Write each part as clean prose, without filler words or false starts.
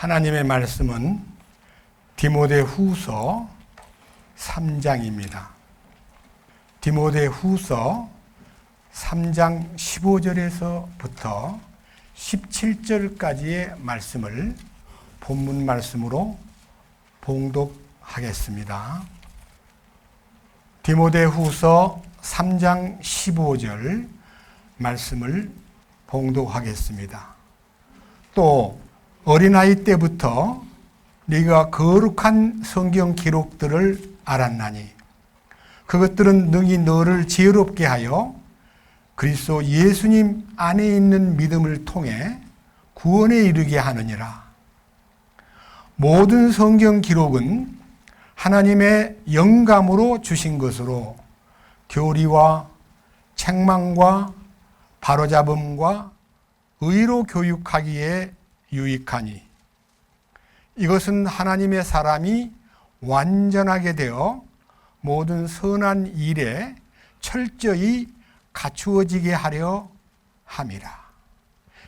하나님의 말씀은 디모데후서 3장입니다. 디모데후서 3장 15절에서부터 17절까지의 말씀을 본문 말씀으로 봉독하겠습니다. 디모데후서 3장 15절 말씀을 봉독하겠습니다. 또 어린아이 때부터 네가 거룩한 성경 기록들을 알았나니 그것들은 능히 너를 지혜롭게 하여 그리스도 예수님 안에 있는 믿음을 통해 구원에 이르게 하느니라. 모든 성경 기록은 하나님의 영감으로 주신 것으로 교리와 책망과 바로잡음과 의로 교육하기에 유익하니 이것은 하나님의 사람이 완전하게 되어 모든 선한 일에 철저히 갖추어지게 하려 함이라.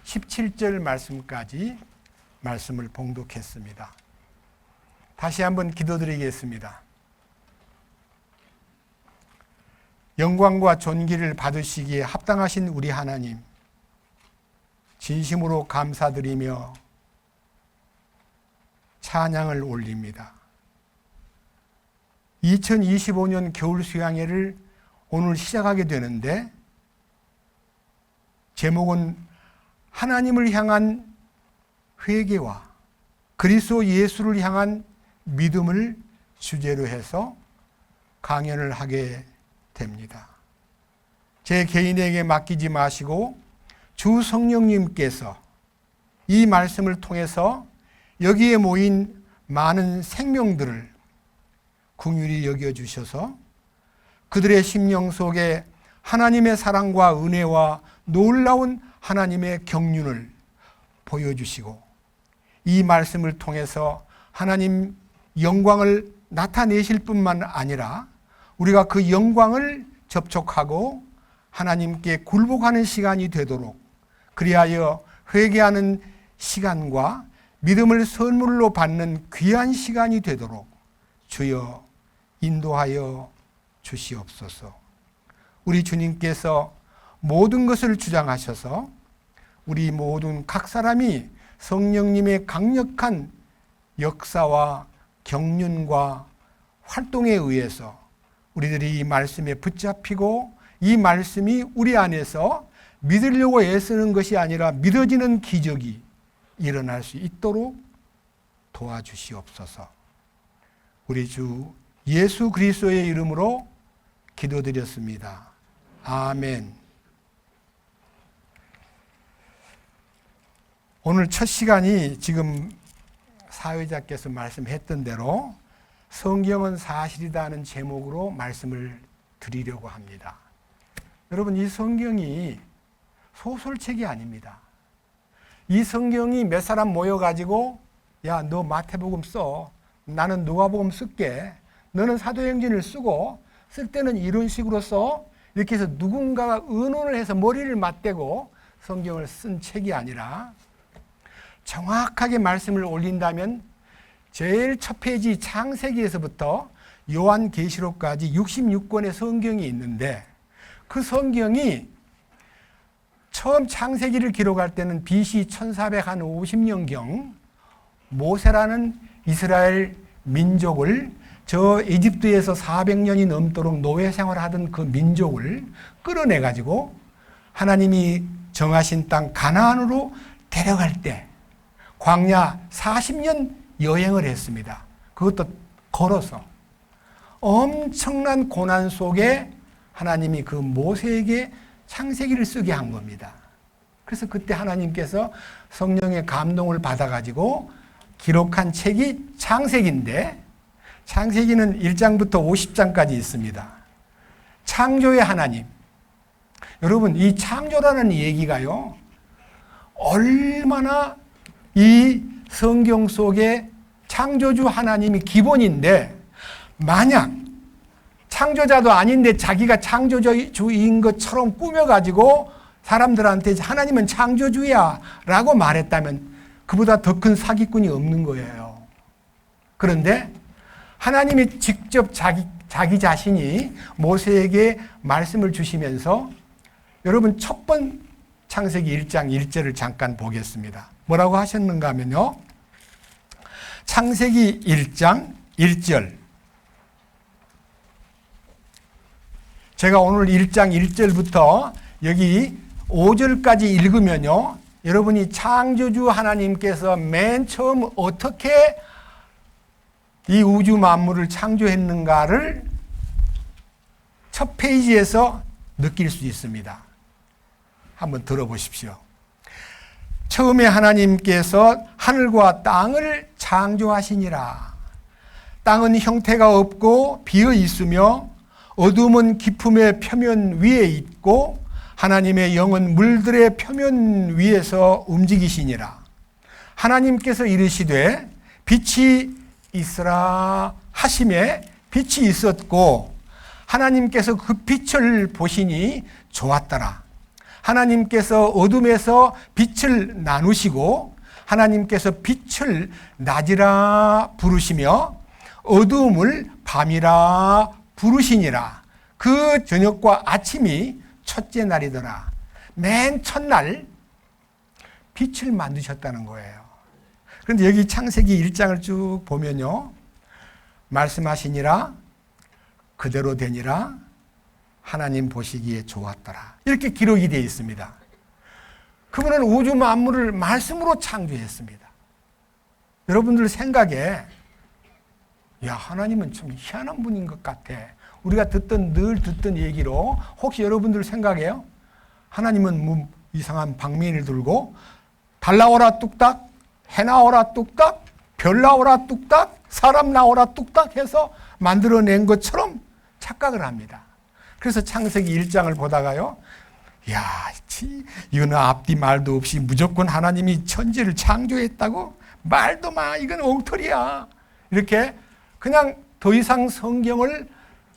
17절 말씀까지 말씀을 봉독했습니다. 다시 한번 기도드리겠습니다. 영광과 존귀를 받으시기에 합당하신 우리 하나님, 진심으로 감사드리며 찬양을 올립니다. 2025년 겨울 수양회를 오늘 시작하게 되는데 제목은 하나님을 향한 회개와 그리스도 예수를 향한 믿음을 주제로 해서 강연을 하게 됩니다. 제 개인에게 맡기지 마시고 주 성령님께서 이 말씀을 통해서 여기에 모인 많은 생명들을 긍휼히 여겨주셔서 그들의 심령 속에 하나님의 사랑과 은혜와 놀라운 하나님의 경륜을 보여주시고 이 말씀을 통해서 하나님 영광을 나타내실 뿐만 아니라 우리가 그 영광을 접촉하고 하나님께 굴복하는 시간이 되도록 그리하여 회개하는 시간과 믿음을 선물로 받는 귀한 시간이 되도록 주여 인도하여 주시옵소서. 우리 주님께서 모든 것을 주장하셔서 우리 모든 각 사람이 성령님의 강력한 역사와 경륜과 활동에 의해서 우리들이 이 말씀에 붙잡히고 이 말씀이 우리 안에서 믿으려고 애쓰는 것이 아니라 믿어지는 기적이 일어날 수 있도록 도와주시옵소서. 우리 주 예수 그리스도의 이름으로 기도드렸습니다. 아멘. 오늘 첫 시간이 지금 사회자께서 말씀했던 대로 성경은 사실이다는 제목으로 말씀을 드리려고 합니다. 여러분, 이 성경이 소설책이 아닙니다. 이 성경이 몇 사람 모여가지고 야, 너 마태복음 써. 나는 누가복음 쓸게. 너는 사도행전을 쓰고 쓸 때는 이런 식으로 써. 이렇게 해서 누군가가 의논을 해서 머리를 맞대고 성경을 쓴 책이 아니라 정확하게 말씀을 올린다면 제일 첫 페이지 창세기에서부터 요한계시록까지 66권의 성경이 있는데 그 성경이 처음 창세기를 기록할 때는 BC 1450년경 모세라는 이스라엘 민족을 저 이집트에서 400년이 넘도록 노예 생활하던 그 민족을 끌어내가지고 하나님이 정하신 땅 가나안으로 데려갈 때 광야 40년 여행을 했습니다. 그것도 걸어서 엄청난 고난 속에 하나님이 그 모세에게 창세기를 쓰게 한 겁니다. 그래서 그때 하나님께서 성령의 감동을 받아가지고 기록한 책이 창세기인데 창세기는 1장부터 50장까지 있습니다. 창조의 하나님. 여러분, 이 창조라는 얘기가요, 얼마나 이 성경 속에 창조주 하나님이 기본인데 만약 창조자도 아닌데 자기가 창조주인 것처럼 꾸며가지고 사람들한테 하나님은 창조주야 라고 말했다면 그보다 더 큰 사기꾼이 없는 거예요. 그런데 하나님이 직접 자기 자신이 모세에게 말씀을 주시면서 여러분 첫 번 창세기 1장 1절을 잠깐 보겠습니다. 뭐라고 하셨는가 하면요. 창세기 1장 1절. 제가 오늘 1장 1절부터 여기 5절까지 읽으면요. 여러분이 창조주 하나님께서 맨 처음 어떻게 이 우주 만물을 창조했는가를 첫 페이지에서 느낄 수 있습니다. 한번 들어보십시오. 처음에 하나님께서 하늘과 땅을 창조하시니라. 땅은 형태가 없고 비어 있으며 어둠은 깊음의 표면 위에 있고 하나님의 영은 물들의 표면 위에서 움직이시니라. 하나님께서 이르시되 빛이 있으라 하심에 빛이 있었고 하나님께서 그 빛을 보시니 좋았더라. 하나님께서 어둠에서 빛을 나누시고 하나님께서 빛을 낮이라 부르시며 어두움을 밤이라 부르시니라. 그 저녁과 아침이 첫째 날이더라. 맨 첫날 빛을 만드셨다는 거예요. 그런데 여기 창세기 1장을 쭉 보면요. 말씀하시니라 그대로 되니라 하나님 보시기에 좋았더라. 이렇게 기록이 되어 있습니다. 그분은 우주 만물을 말씀으로 창조했습니다. 여러분들 생각에 야, 하나님은 좀 희한한 분인 것 같아. 우리가 늘 듣던 얘기로 혹시 여러분들 생각해요? 하나님은 뭐 이상한 방면을 들고 달 나오라 뚝딱, 해 나오라 뚝딱, 별 나오라 뚝딱, 사람 나오라 뚝딱 해서 만들어낸 것처럼 착각을 합니다. 그래서 창세기 1장을 보다가요. 야, 이거는 앞뒤 말도 없이 무조건 하나님이 천지를 창조했다고? 말도 마, 이건 엉터리야. 이렇게 그냥 더 이상 성경을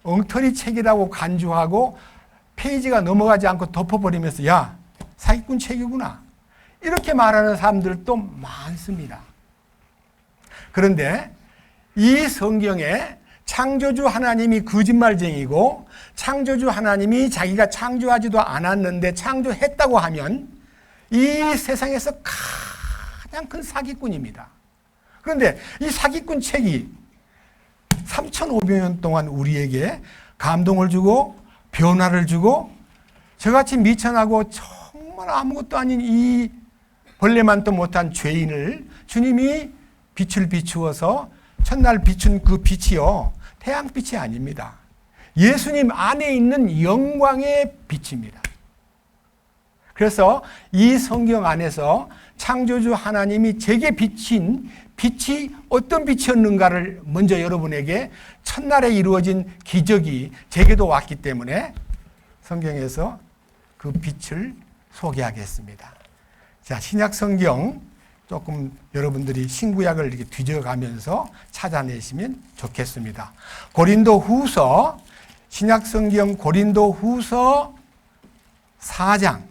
엉터리 책이라고 간주하고 페이지가 넘어가지 않고 덮어버리면서 야, 사기꾼 책이구나. 이렇게 말하는 사람들도 많습니다. 그런데 이 성경에 창조주 하나님이 거짓말쟁이고 창조주 하나님이 자기가 창조하지도 않았는데 창조했다고 하면 이 세상에서 가장 큰 사기꾼입니다. 그런데 이 사기꾼 책이 3,500년 동안 우리에게 감동을 주고 변화를 주고 저같이 미천하고 정말 아무것도 아닌 이 벌레만도 못한 죄인을 주님이 빛을 비추어서 첫날 비춘 그 빛이요, 태양빛이 아닙니다. 예수님 안에 있는 영광의 빛입니다. 그래서 이 성경 안에서 창조주 하나님이 제게 비친 빛이 어떤 빛이었는가를 먼저 여러분에게 첫날에 이루어진 기적이 제게도 왔기 때문에 성경에서 그 빛을 소개하겠습니다. 자, 신약 성경 조금 여러분들이 신구약을 이렇게 뒤져가면서 찾아내시면 좋겠습니다. 고린도 후서, 신약 성경 고린도 후서 4장.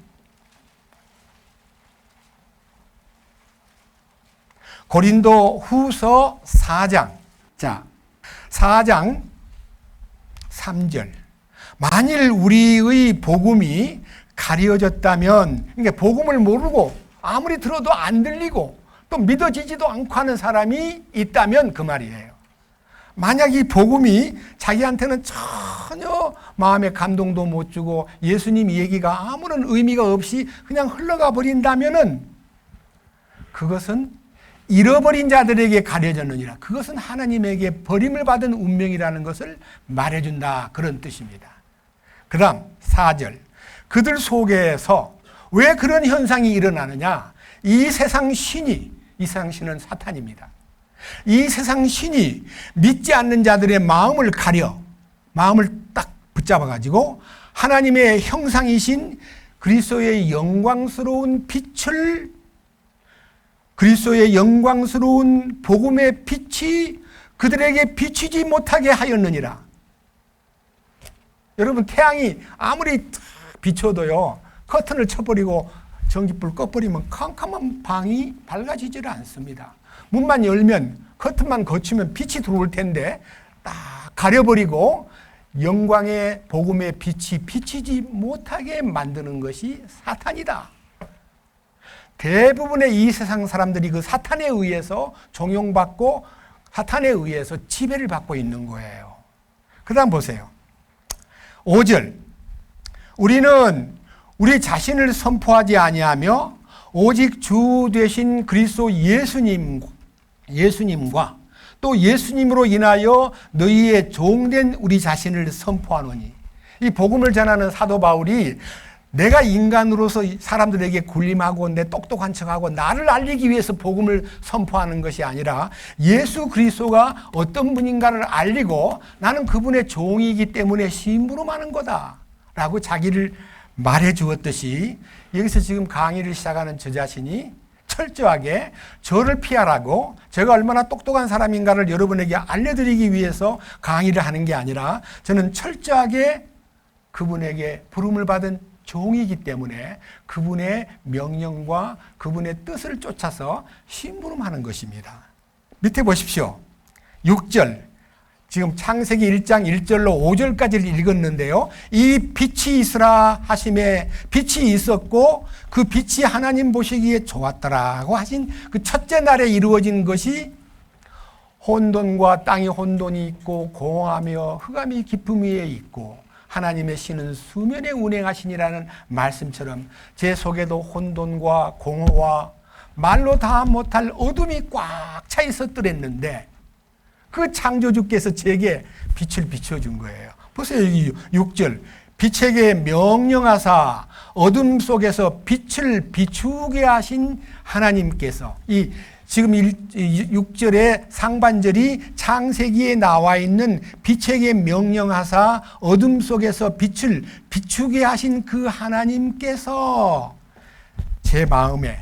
고린도 후서 4장. 자, 4장 3절. 만일 우리의 복음이 가려졌다면, 그러니까 복음을 모르고 아무리 들어도 안 들리고 또 믿어지지도 않고 하는 사람이 있다면 그 말이에요. 만약 이 복음이 자기한테는 전혀 마음에 감동도 못 주고 예수님 얘기가 아무런 의미가 없이 그냥 흘러가 버린다면은 그것은 잃어버린 자들에게 가려졌느니라. 그것은 하나님에게 버림을 받은 운명이라는 것을 말해준다. 그런 뜻입니다. 그 다음 4절. 그들 속에서 왜 그런 현상이 일어나느냐? 이 세상 신이 는 사탄입니다. 이 세상 신이 믿지 않는 자들의 마음을 가려, 마음을 딱 붙잡아가지고 하나님의 형상이신 그리스도의 영광스러운 빛을, 그리스도의 영광스러운 복음의 빛이 그들에게 비치지 못하게 하였느니라. 여러분, 태양이 아무리 비춰도요, 커튼을 쳐버리고 전기불 꺼버리면 캄캄한 방이 밝아지질 않습니다. 문만 열면, 커튼만 거치면 빛이 들어올 텐데 딱 가려버리고 영광의 복음의 빛이 비치지 못하게 만드는 것이 사탄이다. 대부분의 이 세상 사람들이 그 사탄에 의해서 종용받고 사탄에 의해서 지배를 받고 있는 거예요. 그 다음 보세요. 5절. 우리는 우리 자신을 선포하지 아니하며 오직 주 되신 그리스도 예수님과 또 예수님으로 인하여 너희의 종된 우리 자신을 선포하노니. 이 복음을 전하는 사도 바울이 내가 인간으로서 사람들에게 군림하고 내 똑똑한 척하고 나를 알리기 위해서 복음을 선포하는 것이 아니라 예수 그리스도가 어떤 분인가를 알리고 나는 그분의 종이기 때문에 심부름하는 거다 라고 자기를 말해 주었듯이 여기서 지금 강의를 시작하는 저 자신이 철저하게 저를 피하라고 제가 얼마나 똑똑한 사람인가를 여러분에게 알려드리기 위해서 강의를 하는 게 아니라 저는 철저하게 그분에게 부름을 받은 종이기 때문에 그분의 명령과 그분의 뜻을 쫓아서 심부름하는 것입니다. 밑에 보십시오. 6절. 지금 창세기 1장 1절로 5절까지를 읽었는데요. 이 빛이 있으라 하심에 빛이 있었고 그 빛이 하나님 보시기에 좋았더라고 하신 그 첫째 날에 이루어진 것이 혼돈과 땅이 혼돈이 있고 공허하며 흑암이 깊음 위에 있고 하나님의 신은 수면에 운행하시니라는 말씀처럼 제 속에도 혼돈과 공허와 말로 다 못할 어둠이 꽉 차 있었더랬는데 그 창조주께서 제게 빛을 비춰준 거예요. 보세요. 여기 6절. 빛에게 명령하사 어둠 속에서 빛을 비추게 하신 하나님께서 이 지금 6절의 상반절이 창세기에 나와 있는 빛에게 명령하사 어둠 속에서 빛을 비추게 하신 그 하나님께서 제 마음에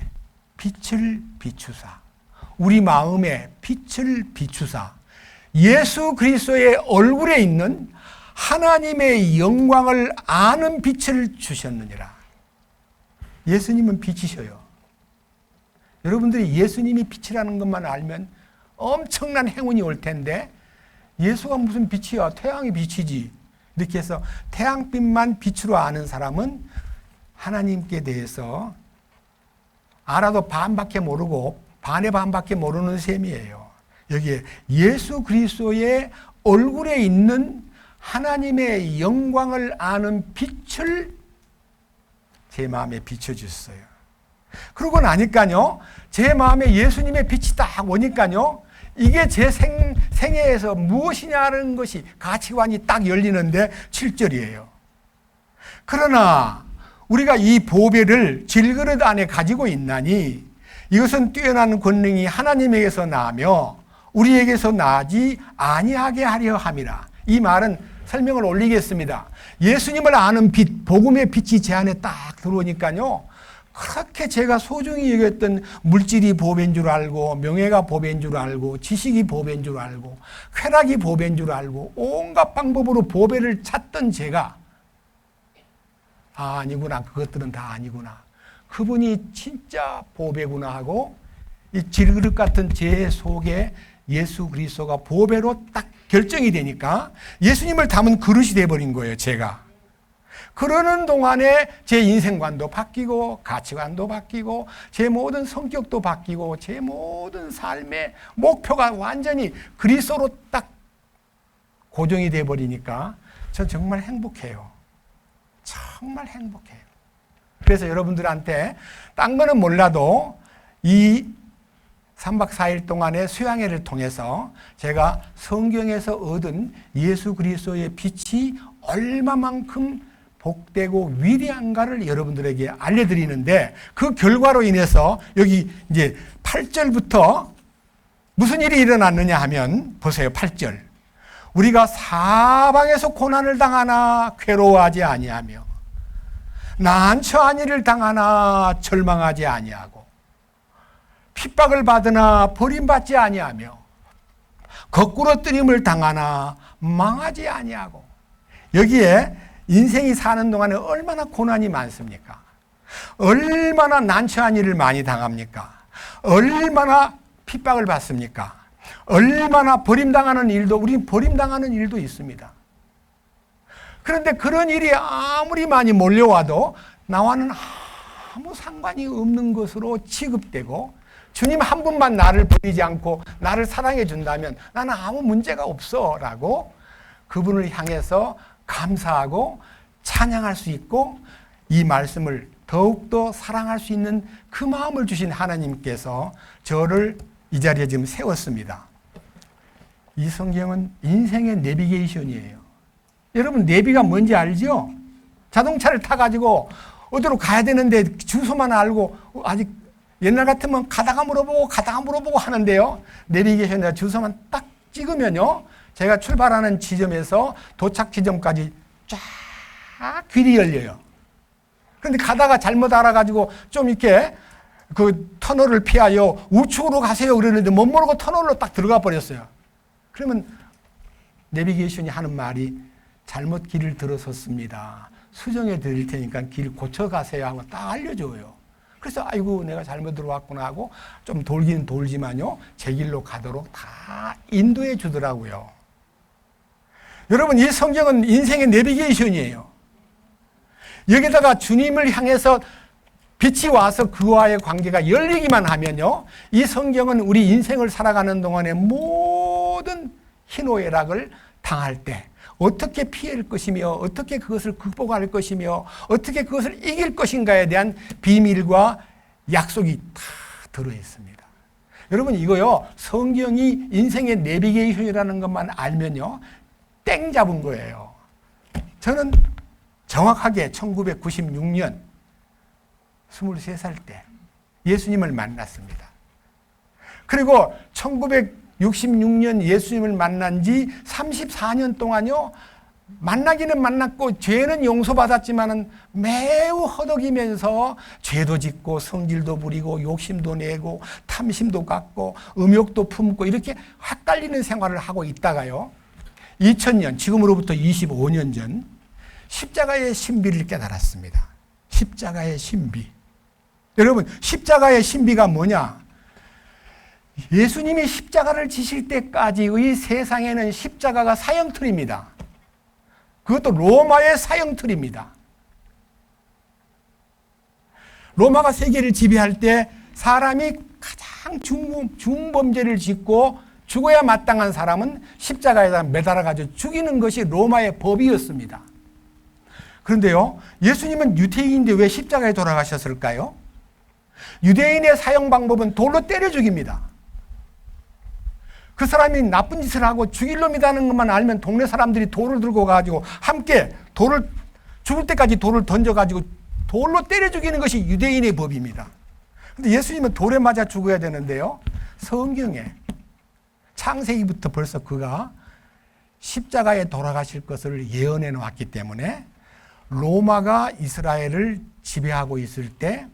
빛을 비추사 우리 마음에 빛을 비추사 예수 그리스도의 얼굴에 있는 하나님의 영광을 아는 빛을 주셨느니라. 예수님은 빛이셔요. 여러분들이 예수님이 빛이라는 것만 알면 엄청난 행운이 올 텐데 예수가 무슨 빛이야? 태양이 빛이지. 이렇게 해서 태양빛만 빛으로 아는 사람은 하나님께 대해서 알아도 반밖에 모르고 반의 반밖에 모르는 셈이에요. 여기에 예수 그리스도의 얼굴에 있는 하나님의 영광을 아는 빛을 제 마음에 비춰주셨어요. 그러고 나니까요, 제 마음에 예수님의 빛이 딱 오니까요, 이게 제 생애에서 무엇이냐는 것이 가치관이 딱 열리는데 7절이에요. 그러나 우리가 이 보배를 질그릇 안에 가지고 있나니 이것은 뛰어난 권능이 하나님에게서 나며 우리에게서 나지 아니하게 하려 함이라. 이 말은 설명을 올리겠습니다. 예수님을 아는 빛, 복음의 빛이 제 안에 딱 들어오니까요, 그렇게 제가 소중히 여겼던 물질이 보배인 줄 알고 명예가 보배인 줄 알고 지식이 보배인 줄 알고 쾌락이 보배인 줄 알고 온갖 방법으로 보배를 찾던 제가 아니구나, 그것들은 다 아니구나, 그분이 진짜 보배구나 하고 이 질그릇 같은 제 속에 예수 그리스도가 보배로 딱 결정이 되니까 예수님을 담은 그릇이 돼버린 거예요, 제가. 그러는 동안에 제 인생관도 바뀌고 가치관도 바뀌고 제 모든 성격도 바뀌고 제 모든 삶의 목표가 완전히 그리스도로 딱 고정이 돼버리니까 전 정말 행복해요. 정말 행복해요. 그래서 여러분들한테 딴 거는 몰라도 이 3박 4일 동안의 수양회를 통해서 제가 성경에서 얻은 예수 그리스도의 빛이 얼마만큼 복되고 위대한가를 여러분들에게 알려드리는데 그 결과로 인해서 여기 이제 8절부터 무슨 일이 일어났느냐 하면 보세요. 8절. 우리가 사방에서 고난을 당하나 괴로워하지 아니하며 난처한 일을 당하나 절망하지 아니하고 핍박을 받으나 버림받지 아니하며 거꾸로 뜨림을 당하나 망하지 아니하고. 여기에 인생이 사는 동안에 얼마나 고난이 많습니까? 얼마나 난처한 일을 많이 당합니까? 얼마나 핍박을 받습니까? 얼마나 버림당하는 일도, 우린 버림당하는 일도 있습니다. 그런데 그런 일이 아무리 많이 몰려와도 나와는 아무 상관이 없는 것으로 취급되고, 주님 한 분만 나를 버리지 않고 나를 사랑해 준다면 나는 아무 문제가 없어 라고 그분을 향해서 감사하고 찬양할 수 있고, 이 말씀을 더욱더 사랑할 수 있는 그 마음을 주신 하나님께서 저를 이 자리에 지금 세웠습니다. 이 성경은 인생의 내비게이션이에요. 여러분, 내비가 뭔지 알죠? 자동차를 타가지고 어디로 가야 되는데 주소만 알고, 아직 옛날 같으면 가다가 물어보고 하는데요. 내비게이션에 주소만 딱 찍으면요, 제가 출발하는 지점에서 도착 지점까지 쫙 길이 열려요. 그런데 가다가 잘못 알아가지고 좀 이렇게 그 터널을 피하여 우측으로 가세요 그러는데 못 모르고 터널로 딱 들어가 버렸어요. 그러면 내비게이션이 하는 말이 잘못 길을 들어섰습니다. 수정해 드릴 테니까 길 고쳐가세요 하고 딱 알려줘요. 그래서 아이고 내가 잘못 들어왔구나 하고 좀 돌긴 돌지만요, 제 길로 가도록 다 인도해 주더라고요. 여러분, 이 성경은 인생의 내비게이션이에요. 여기다가 주님을 향해서 빛이 와서 그와의 관계가 열리기만 하면요, 이 성경은 우리 인생을 살아가는 동안에 모든 희노애락을 당할 때 어떻게 피할 것이며 어떻게 그것을 극복할 것이며 어떻게 그것을 이길 것인가에 대한 비밀과 약속이 다 들어있습니다. 여러분, 이거요, 성경이 인생의 내비게이션이라는 것만 알면요, 땡 잡은 거예요. 저는 정확하게 1996년 23살 때 예수님을 만났습니다. 그리고 1966년 예수님을 만난 지 34년 동안요, 만나기는 만났고 죄는 용서받았지만은 매우 허덕이면서 죄도 짓고 성질도 부리고 욕심도 내고 탐심도 갖고 음욕도 품고 이렇게 헷갈리는 생활을 하고 있다가요, 2000년, 지금으로부터 25년 전 십자가의 신비를 깨달았습니다. 십자가의 신비. 여러분, 십자가의 신비가 뭐냐? 예수님이 십자가를 지실 때까지의 세상에는 십자가가 사형틀입니다. 그것도 로마의 사형틀입니다. 로마가 세계를 지배할 때 사람이 가장 중범죄를 짓고 죽어야 마땅한 사람은 십자가에다 매달아가지고 죽이는 것이 로마의 법이었습니다. 그런데요, 예수님은 유대인인데 왜 십자가에 돌아가셨을까요? 유대인의 사형 방법은 돌로 때려 죽입니다. 그 사람이 나쁜 짓을 하고 죽일 놈이라는 것만 알면 동네 사람들이 돌을 들고 가지고 함께 돌을, 죽을 때까지 돌을 던져가지고 돌로 때려 죽이는 것이 유대인의 법입니다. 그런데 예수님은 돌에 맞아 죽어야 되는데요, 성경에 창세기부터 벌써 그가 십자가에 돌아가실 것을 예언해 놓았기 때문에 로마가 이스라엘을 지배하고 있을 때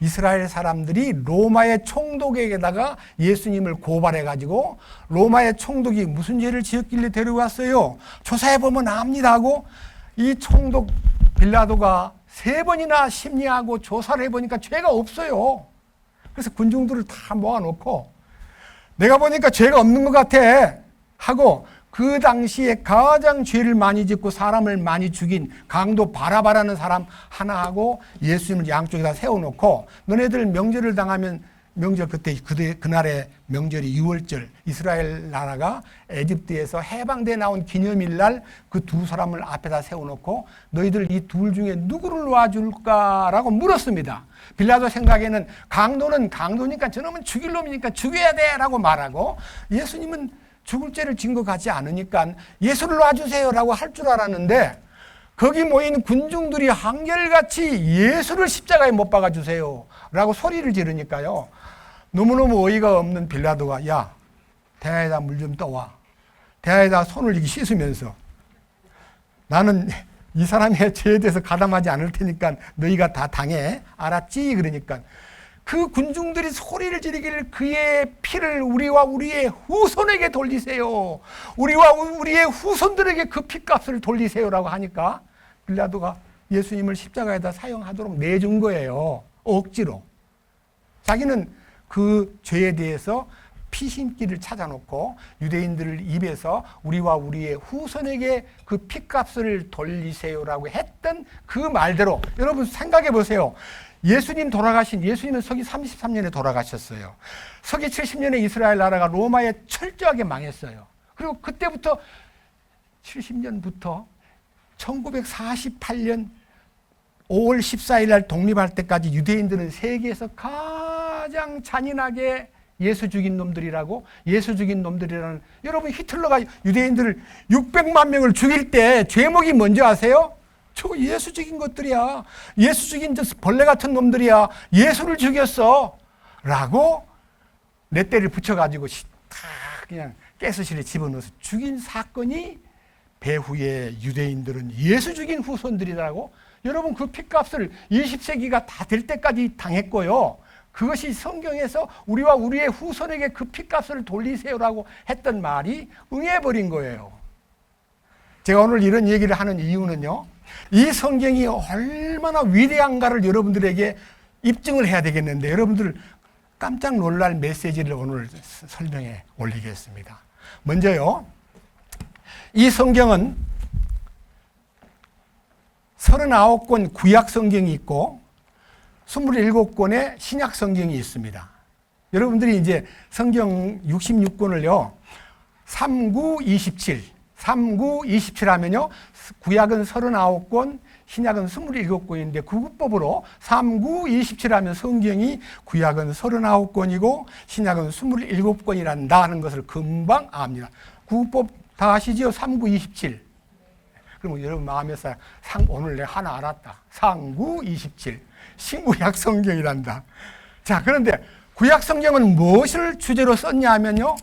이스라엘 사람들이 로마의 총독에게다가 예수님을 고발해가지고 로마의 총독이 무슨 죄를 지었길래 데려왔어요? 조사해보면 압니다 하고 이 총독 빌라도가 3번이나 심리하고 조사를 해보니까 죄가 없어요. 그래서 군중들을 다 모아놓고 내가 보니까 죄가 없는 것 같아 하고 그 당시에 가장 죄를 많이 짓고 사람을 많이 죽인 강도 바라바라는 사람 하나하고 예수님을 양쪽에다 세워놓고 너네들 명절을 당하면 명절 그날의 명절이 유월절, 이스라엘 나라가 에집트에서 해방돼 나온 기념일 날 그 두 사람을 앞에다 세워놓고 너희들 이 둘 중에 누구를 놓아줄까라고 물었습니다. 빌라도 생각에는 강도는 강도니까 저놈은 죽일 놈이니까 죽여야 돼 라고 말하고 예수님은 죽을 죄를 진 것 같지 않으니까 예수를 놔주세요라고 할 줄 알았는데 거기 모인 군중들이 한결같이 예수를 십자가에 못 박아주세요 라고 소리를 지르니까요, 너무너무 어이가 없는 빌라도가 야, 대야에다 물 좀 떠와. 대야에다 손을 이렇게 씻으면서 나는 이 사람의 죄에 대해서 가담하지 않을 테니까 너희가 다 당해. 알았지? 그러니까 그 군중들이 소리를 지르기를 그의 피를 우리와 우리의 후손에게 돌리세요. 우리와 우리의 후손들에게 그 피값을 돌리세요라고 하니까 빌라도가 예수님을 십자가에다 사형하도록 내준 거예요. 억지로. 자기는 그 죄에 대해서 피신기를 찾아놓고 유대인들 입에서 우리와 우리의 후손에게 그 핏값을 돌리세요라고 했던 그 말대로, 여러분 생각해 보세요. 예수님은 서기 33년에 돌아가셨어요. 서기 70년에 이스라엘 나라가 로마에 철저하게 망했어요. 그리고 그때부터 70년부터 1948년 5월 14일 날 독립할 때까지 유대인들은 세계에서 가장 잔인하게 예수 죽인 놈들이라는, 여러분 히틀러가 유대인들을 600만 명을 죽일 때 죄목이 뭔지 아세요? 저거 예수 죽인 것들이야. 예수 죽인 저 벌레 같은 놈들이야. 예수를 죽였어. 라고 렛대를 붙여가지고 다 그냥 가스실에 집어넣어서 죽인 사건이, 배후에 유대인들은 예수 죽인 후손들이라고, 여러분 그 핏값을 20세기가 다 될 때까지 당했고요. 그것이 성경에서 우리와 우리의 후손에게 그 핏값을 돌리세요라고 했던 말이 응해버린 거예요. 제가 오늘 이런 얘기를 하는 이유는요, 이 성경이 얼마나 위대한가를 여러분들에게 입증을 해야 되겠는데, 여러분들 깜짝 놀랄 메시지를 오늘 설명해 올리겠습니다. 먼저요, 이 성경은 39권 구약 성경이 있고 27권의 신약 성경이 있습니다. 여러분들이 이제 성경 66권을요, 3927 하면요, 구약은 39권, 신약은 27권인데 구구법으로 3927 하면 성경이 구약은 39권이고 신약은 27권이란다 하는 것을 금방 압니다. 구구법 다 아시죠? 3927. 그러면 여러분 마음에서 오늘 내가 하나 알았다. 3927. 신구약 성경이란다. 자, 그런데 구약 성경은 무엇을 주제로 썼냐 하면요,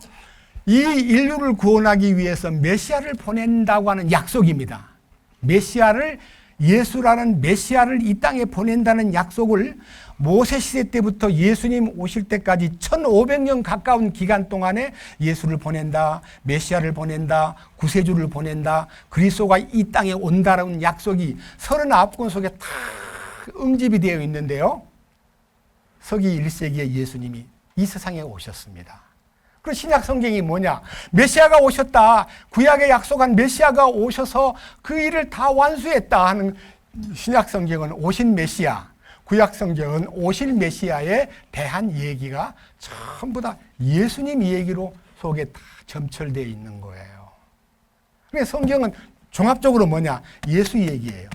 이 인류를 구원하기 위해서 메시아를 보낸다고 하는 약속입니다. 예수라는 메시아를 이 땅에 보낸다는 약속을 모세 시대 때부터 예수님 오실 때까지 1500년 가까운 기간 동안에 예수를 보낸다, 메시아를 보낸다, 구세주를 보낸다, 그리스도가 이 땅에 온다라는 약속이 39권 속에 다 응집이 되어 있는데요, 서기 1세기에 예수님이 이 세상에 오셨습니다. 그 신약 성경이 뭐냐? 메시아가 오셨다. 구약에 약속한 메시아가 오셔서 그 일을 다 완수했다 하는, 신약 성경은 오신 메시아, 구약 성경은 오실 메시아에 대한 얘기가 전부 다 예수님 얘기로 속에 다 점철되어 있는 거예요. 그래서 성경은 종합적으로 뭐냐? 예수 얘기예요.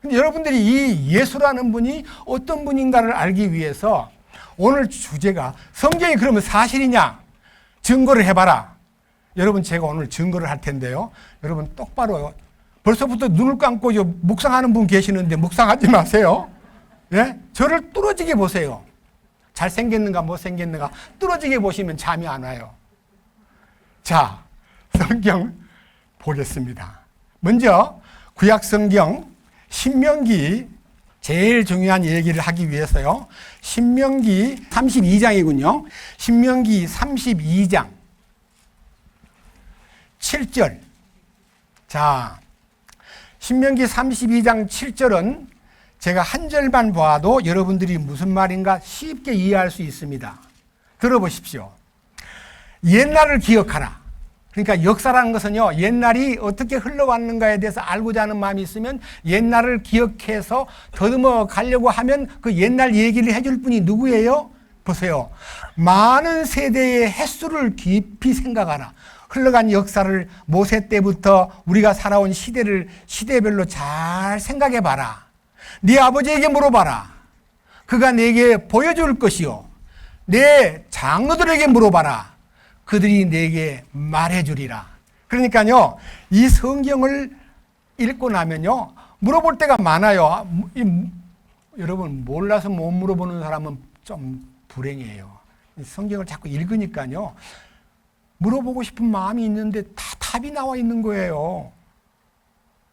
근데 여러분들이 이 예수라는 분이 어떤 분인가를 알기 위해서 오늘 주제가, 성경이 그러면 사실이냐? 증거를 해봐라. 여러분, 제가 오늘 증거를 할 텐데요, 여러분 똑바로, 벌써부터 눈을 감고 묵상하는 분 계시는데 묵상하지 마세요. 예? 저를 뚫어지게 보세요. 잘생겼는가 못생겼는가 뚫어지게 보시면 잠이 안 와요. 자, 성경 보겠습니다. 먼저 구약 성경 신명기, 제일 중요한 얘기를 하기 위해서요, 신명기 32장이군요. 신명기 32장 7절. 자, 신명기 32장 7절은 제가 한 절만 봐도 여러분들이 무슨 말인가 쉽게 이해할 수 있습니다. 들어보십시오. 옛날을 기억하라. 그러니까 역사라는 것은요, 옛날이 어떻게 흘러왔는가에 대해서 알고자 하는 마음이 있으면 옛날을 기억해서 더듬어 가려고 하면 그 옛날 얘기를 해줄 분이 누구예요? 보세요. 많은 세대의 횟수를 깊이 생각하라. 흘러간 역사를 모세 때부터 우리가 살아온 시대별로 잘 생각해 봐라. 네 아버지에게 물어봐라. 그가 내게 보여줄 것이요. 내 장로들에게 물어봐라. 그들이 내게 말해주리라. 그러니까요, 이 성경을 읽고 나면요, 물어볼 때가 많아요. 여러분, 몰라서 못 물어보는 사람은 좀 불행해요. 성경을 자꾸 읽으니까요, 물어보고 싶은 마음이 있는데 다 답이 나와 있는 거예요.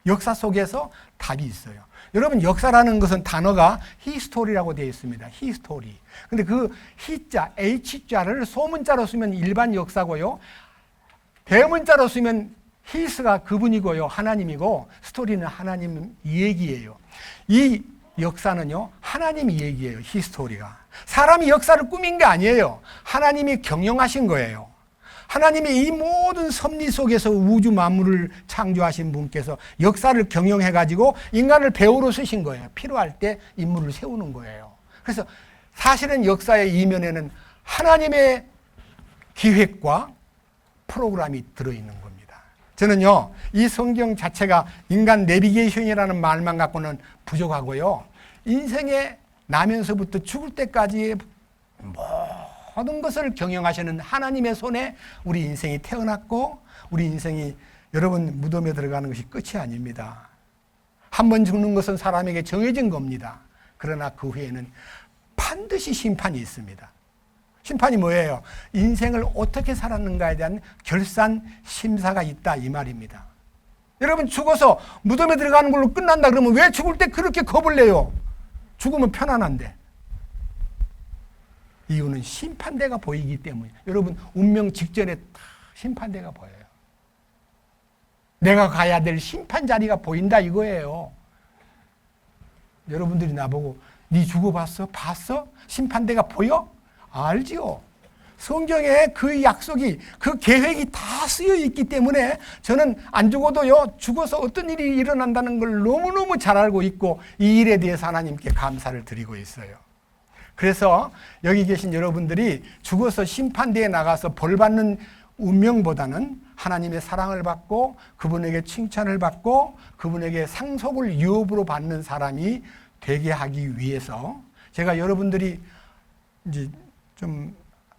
역사 속에서 답이 있어요. 여러분, 역사라는 것은 단어가 히스토리라고 되어 있습니다. 히스토리. 근데 그 히자, H자를 소문자로 쓰면 일반 역사고요, 대문자로 쓰면 히스가 그분이고요. 하나님이고 스토리는 하나님 얘기예요. 이 역사는요. 하나님 얘기예요. 히스토리가. 사람이 역사를 꾸민 게 아니에요. 하나님이 경영하신 거예요. 하나님이 이 모든 섭리 속에서 우주 만물을 창조하신 분께서 역사를 경영해가지고 인간을 배우로 쓰신 거예요. 필요할 때 인물을 세우는 거예요. 그래서 사실은 역사의 이면에는 하나님의 기획과 프로그램이 들어있는 겁니다. 저는요, 이 성경 자체가 인간 내비게이션이라는 말만 갖고는 부족하고요. 인생에 나면서부터 죽을 때까지의 모든 것을 경영하시는 하나님의 손에 우리 인생이 태어났고 우리 인생이 여러분 무덤에 들어가는 것이 끝이 아닙니다. 한 번 죽는 것은 사람에게 정해진 겁니다. 그러나 그 후에는 반드시 심판이 있습니다. 심판이 뭐예요? 인생을 어떻게 살았는가에 대한 결산 심사가 있다 이 말입니다. 여러분 죽어서 무덤에 들어가는 걸로 끝난다 그러면 왜 죽을 때 그렇게 겁을 내요? 죽으면 편안한데. 이유는 심판대가 보이기 때문에. 여러분 운명 직전에 다 심판대가 보여요. 내가 가야 될 심판 자리가 보인다 이거예요. 여러분들이 나보고 네 죽어봤어? 봤어? 심판대가 보여? 알지요. 성경에 그 약속이 그 계획이 다 쓰여 있기 때문에 저는 안 죽어도요 죽어서 어떤 일이 일어난다는 걸 너무너무 잘 알고 있고 이 일에 대해서 하나님께 감사를 드리고 있어요. 그래서 여기 계신 여러분들이 죽어서 심판대에 나가서 벌 받는 운명보다는 하나님의 사랑을 받고 그분에게 칭찬을 받고 그분에게 상속을 유업으로 받는 사람이 되게 하기 위해서 제가 여러분들이 이제 좀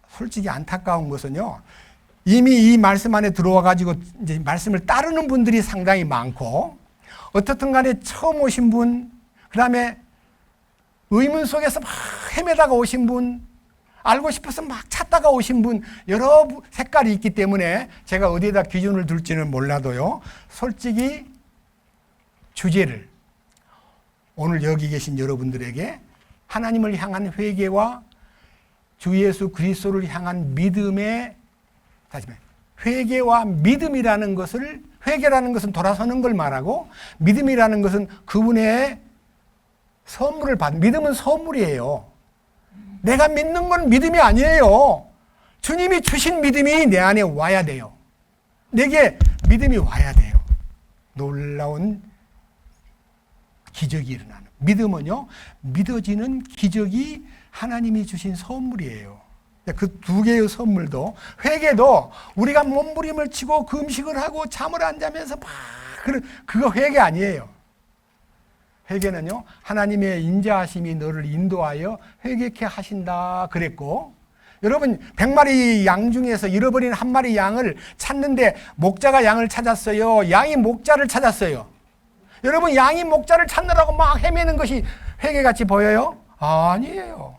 솔직히 안타까운 것은요, 이미 이 말씀 안에 들어와 가지고 이제 말씀을 따르는 분들이 상당히 많고 어떻든 간에 처음 오신 분, 그 다음에 의문 속에서 막 헤매다가 오신 분, 알고 싶어서 막 찾다가 오신 분, 여러 색깔이 있기 때문에 제가 어디에다 기준을 둘지는 몰라도요, 솔직히 주제를 오늘 여기 계신 여러분들에게 하나님을 향한 회개와 주 예수 그리스도를 향한 믿음의, 다시 말해, 회개와 믿음이라는 것을, 회개라는 것은 돌아서는 걸 말하고 믿음이라는 것은 그분의 선물을 받는, 믿음은 선물이에요. 내가 믿는 건 믿음이 아니에요. 주님이 주신 믿음이 내 안에 와야 돼요. 내게 믿음이 와야 돼요. 놀라운 기적이 일어나는. 믿음은요, 믿어지는 기적이 하나님이 주신 선물이에요. 그 두 개의 선물도, 회개도 우리가 몸부림을 치고 금식을 하고 잠을 안 자면서 막 그거 회개 아니에요. 회개는요, 하나님의 인자하심이 너를 인도하여 회개케 하신다 그랬고, 여러분 100마리 양 중에서 잃어버린 한 마리 양을 찾는데 목자가 양을 찾았어요? 양이 목자를 찾았어요? 여러분 양이 목자를 찾느라고 막 헤매는 것이 회개같이 보여요? 아니에요.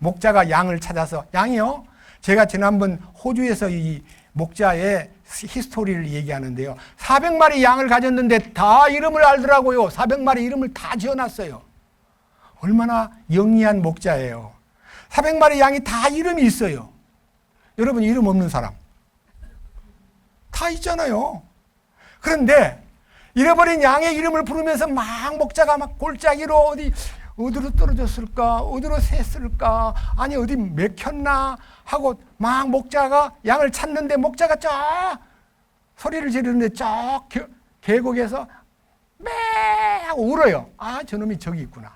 목자가 양을 찾아서, 양이요, 제가 지난번 호주에서 이 목자의 히스토리를 얘기하는데요, 400마리 양을 가졌는데 다 이름을 알더라고요. 400마리 이름을 다 지어놨어요. 얼마나 영리한 목자예요. 400마리 양이 다 이름이 있어요. 여러분 이름 없는 사람 다 있잖아요. 그런데 잃어버린 양의 이름을 부르면서 막 목자가 막 골짜기로 어디로 떨어졌을까? 어디로 샜을까? 아니 어디 맥혔나? 하고 막 목자가 양을 찾는데 목자가 쫙 소리를 지르는데 쫙 계곡에서 매 하고 울어요. 아, 저놈이 저기 있구나.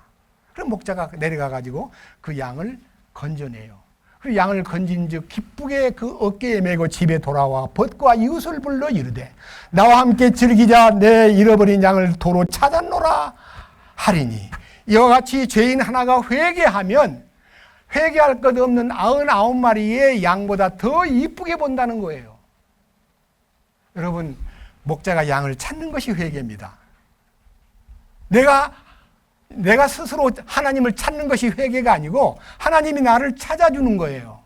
그럼 목자가 내려가 가지고 그 양을 건져내요. 그 양을 건진 즉 기쁘게 그 어깨에 메고 집에 돌아와 벗과 이웃을 불러 이르되 나와 함께 즐기자. 내 잃어버린 양을 도로 찾았노라 하리니, 이와 같이 죄인 하나가 회개하면 회개할 것 없는 99마리의 양보다 더 이쁘게 본다는 거예요. 여러분, 목자가 양을 찾는 것이 회개입니다. 내가 스스로 하나님을 찾는 것이 회개가 아니고 하나님이 나를 찾아주는 거예요.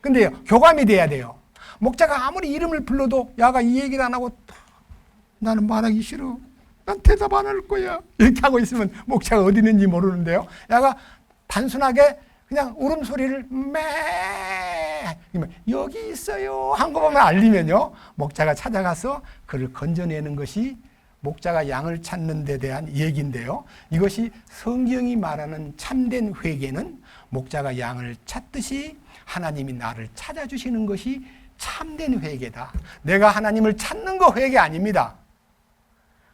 근데 교감이 돼야 돼요. 목자가 아무리 이름을 불러도 야가 이 얘기를 안 하고 나는 말하기 싫어, 난 대답 안 할 거야, 이렇게 하고 있으면 목자가 어디 있는지 모르는데요, 야가 단순하게 그냥 울음소리를 여기 있어요 한 것만 알리면요, 목자가 찾아가서 그를 건져내는 것이 목자가 양을 찾는 데 대한 얘기인데요, 이것이 성경이 말하는 참된 회개는 목자가 양을 찾듯이 하나님이 나를 찾아주시는 것이 참된 회개다. 내가 하나님을 찾는 거 회개 아닙니다.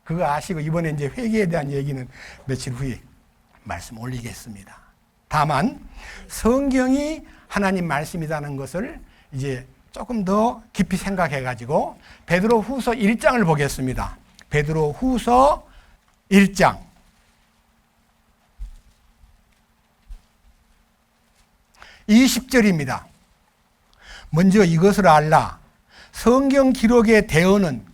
그거 아시고 이번에 이제 회개에 대한 얘기는 며칠 후에 말씀 올리겠습니다. 다만 성경이 하나님 말씀이라는 것을 이제 조금 더 깊이 생각해 가지고 베드로 후서 1장을 보겠습니다. 베드로 후서 1장 20절입니다. 먼저 이것을 알라. 성경 기록의 대언은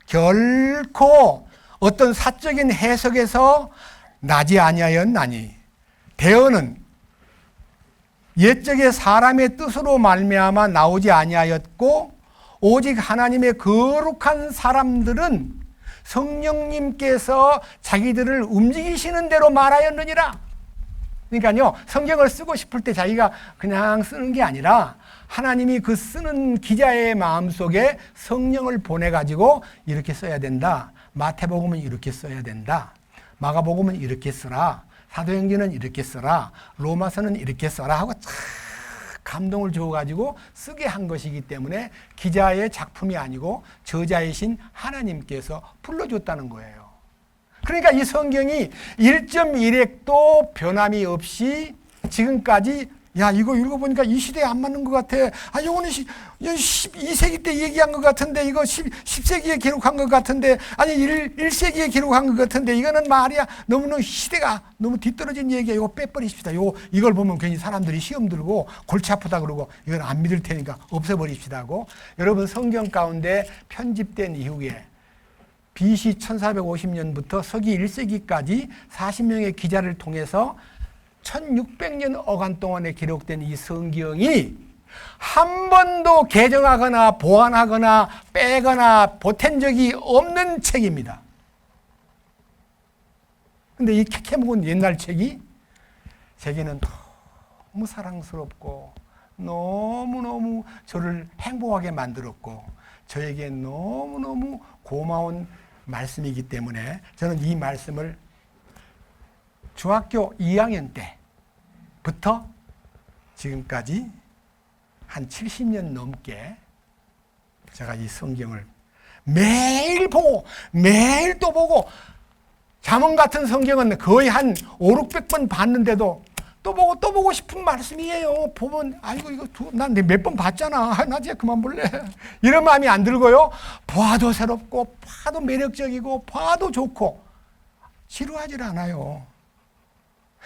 결코 어떤 사적인 해석에서 나지 아니하였나니, 대언은 옛적의 사람의 뜻으로 말미암아 나오지 아니하였고 오직 하나님의 거룩한 사람들은 성령님께서 자기들을 움직이시는 대로 말하였느니라. 그러니까요, 성경을 쓰고 싶을 때 자기가 그냥 쓰는 게 아니라 하나님이 그 쓰는 기자의 마음속에 성령을 보내가지고 이렇게 써야 된다. 마태복음은 이렇게 써야 된다. 마가복음은 이렇게 써라. 사도행전은 이렇게 써라. 로마서는 이렇게 써라 하고 참 감동을 줘가지고 쓰게 한 것이기 때문에 기자의 작품이 아니고 저자이신 하나님께서 불러줬다는 거예요. 그러니까 이 성경이 1.1획도 변함이 없이 지금까지, 야, 이거 읽어보니까 이 시대에 안 맞는 것 같아. 아, 이거는 12세기 때 얘기한 것 같은데, 이거 10세기에 기록한 것 같은데, 아니, 1세기에 기록한 것 같은데, 이거는 말이야. 너무너무 시대가 너무 뒤떨어진 얘기야. 이거 빼버리십시다. 이걸 보면 괜히 사람들이 시험 들고 골치 아프다 그러고, 이건 안 믿을 테니까 없애버립시다 하고, 여러분 성경 가운데 편집된 이후에 BC 1450년부터 서기 1세기까지 40명의 기자를 통해서 1600년 어간 동안에 기록된 이 성경이 한 번도 개정하거나 보완하거나 빼거나 보탠 적이 없는 책입니다. 근데 이 캐캐묵은 옛날 책이 제게는 너무 사랑스럽고 너무너무 저를 행복하게 만들었고 저에게 너무너무 고마운 말씀이기 때문에 저는 이 말씀을 중학교 2학년 때부터 지금까지 한 70년 넘게 제가 이 성경을 매일 보고 매일 또 보고, 잠언 같은 성경은 거의 한 500~600번 봤는데도 또 보고 싶은 말씀이에요. 보면 아이고 이거 난 몇 번 봤잖아. 나 이제 그만 볼래. 이런 마음이 안 들고요. 봐도 새롭고 봐도 매력적이고 봐도 좋고 지루하질 않아요.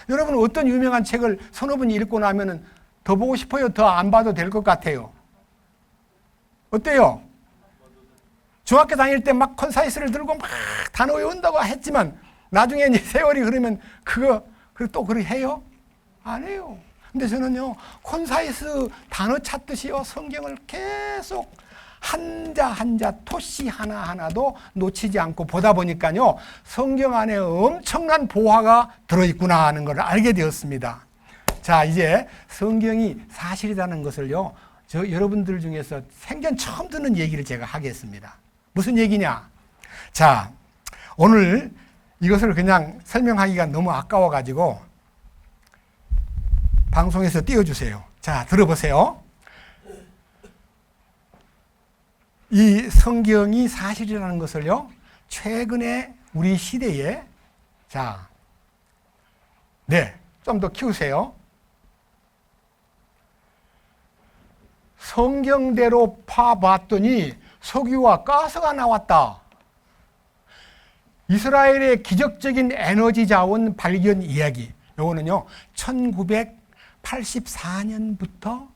여러분 어떤 유명한 책을 서너 번 읽고 나면은 더 보고 싶어요? 더 안 봐도 될 것 같아요? 어때요? 중학교 다닐 때 막 콘사이스를 들고 막 단어 외운다고 했지만 나중에 이제 세월이 흐르면 그거 또 그렇게 해요? 안 해요. 근데 저는요, 콘사이스 단어 찾듯이요, 성경을 계속 한자 한자 토시 하나하나도 놓치지 않고 보다 보니까요, 성경 안에 엄청난 보화가 들어있구나 하는 걸 알게 되었습니다. 자, 이제 성경이 사실이라는 것을요, 저 여러분들 중에서 생전 처음 듣는 얘기를 제가 하겠습니다. 무슨 얘기냐? 자, 오늘 이것을 그냥 설명하기가 너무 아까워가지고 방송에서 띄워주세요. 자, 들어보세요. 이 성경이 사실이라는 것을요, 최근에 우리 시대에, 자, 네, 좀 더 키우세요. 성경대로 파봤더니 석유와 가스가 나왔다. 이스라엘의 기적적인 에너지 자원 발견 이야기. 요거는요, 1984년부터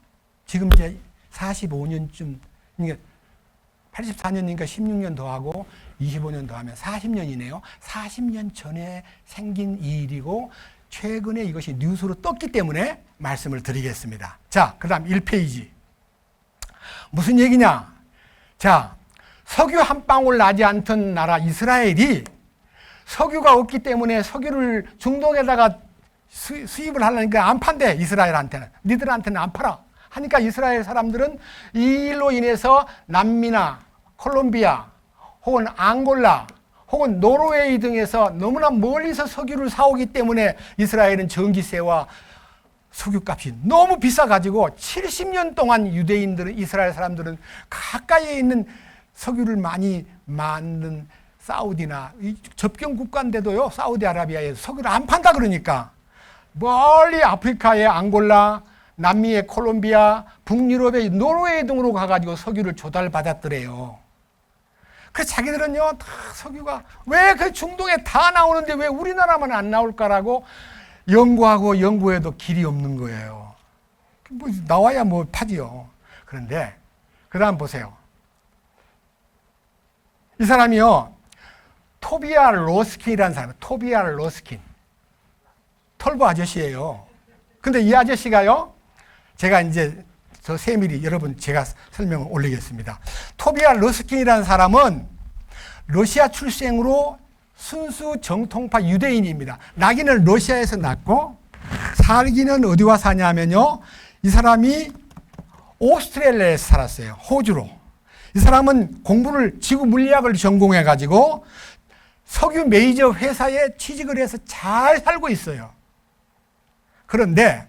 지금 이제 45년쯤, 그러니까 84년이니까 16년 더하고 25년 더하면 40년이네요. 40년 전에 생긴 일이고 최근에 이것이 뉴스로 떴기 때문에 말씀을 드리겠습니다. 자, 그 다음 1페이지. 무슨 얘기냐? 자, 석유 한 방울 나지 않던 나라 이스라엘이 석유가 없기 때문에 석유를 중동에다가 수입을 하려니까 안 판대. 이스라엘한테는. 니들한테는 안 팔아. 하니까 이스라엘 사람들은 이 일로 인해서 남미나 콜롬비아 혹은 앙골라 혹은 노르웨이 등에서 너무나 멀리서 석유를 사오기 때문에 이스라엘은 전기세와 석유값이 너무 비싸가지고 70년 동안 유대인들은, 이스라엘 사람들은 가까이에 있는 석유를 많이 만든 사우디나 접경 국가인데도요, 사우디아라비아에 석유를 안 판다 그러니까 멀리 아프리카의 앙골라, 남미의 콜롬비아, 북유럽의 노르웨이 등으로 가가지고 석유를 조달받았더래요. 그래서 자기들은요, 다 석유가 왜 그 중동에 다 나오는데 왜 우리나라만 안 나올까라고 연구하고 연구해도 길이 없는 거예요. 뭐 나와야 뭐 파지요. 그런데 그 다음 보세요. 이 사람이요, 토비아 로스킨이라는 사람, 토비아 로스킨. 털보 아저씨예요. 근데 이 아저씨가요, 제가 이제 저 세밀히 여러분 제가 설명을 올리겠습니다. 토비아 로스킨이라는 사람은 러시아 출생으로 순수 정통파 유대인입니다. 나기는 러시아에서 났고 살기는 어디와 사냐면요, 이 사람이 오스트레일리아에서 살았어요. 호주로. 이 사람은 공부를 지구 물리학을 전공해 가지고 석유 메이저 회사에 취직을 해서 잘 살고 있어요. 그런데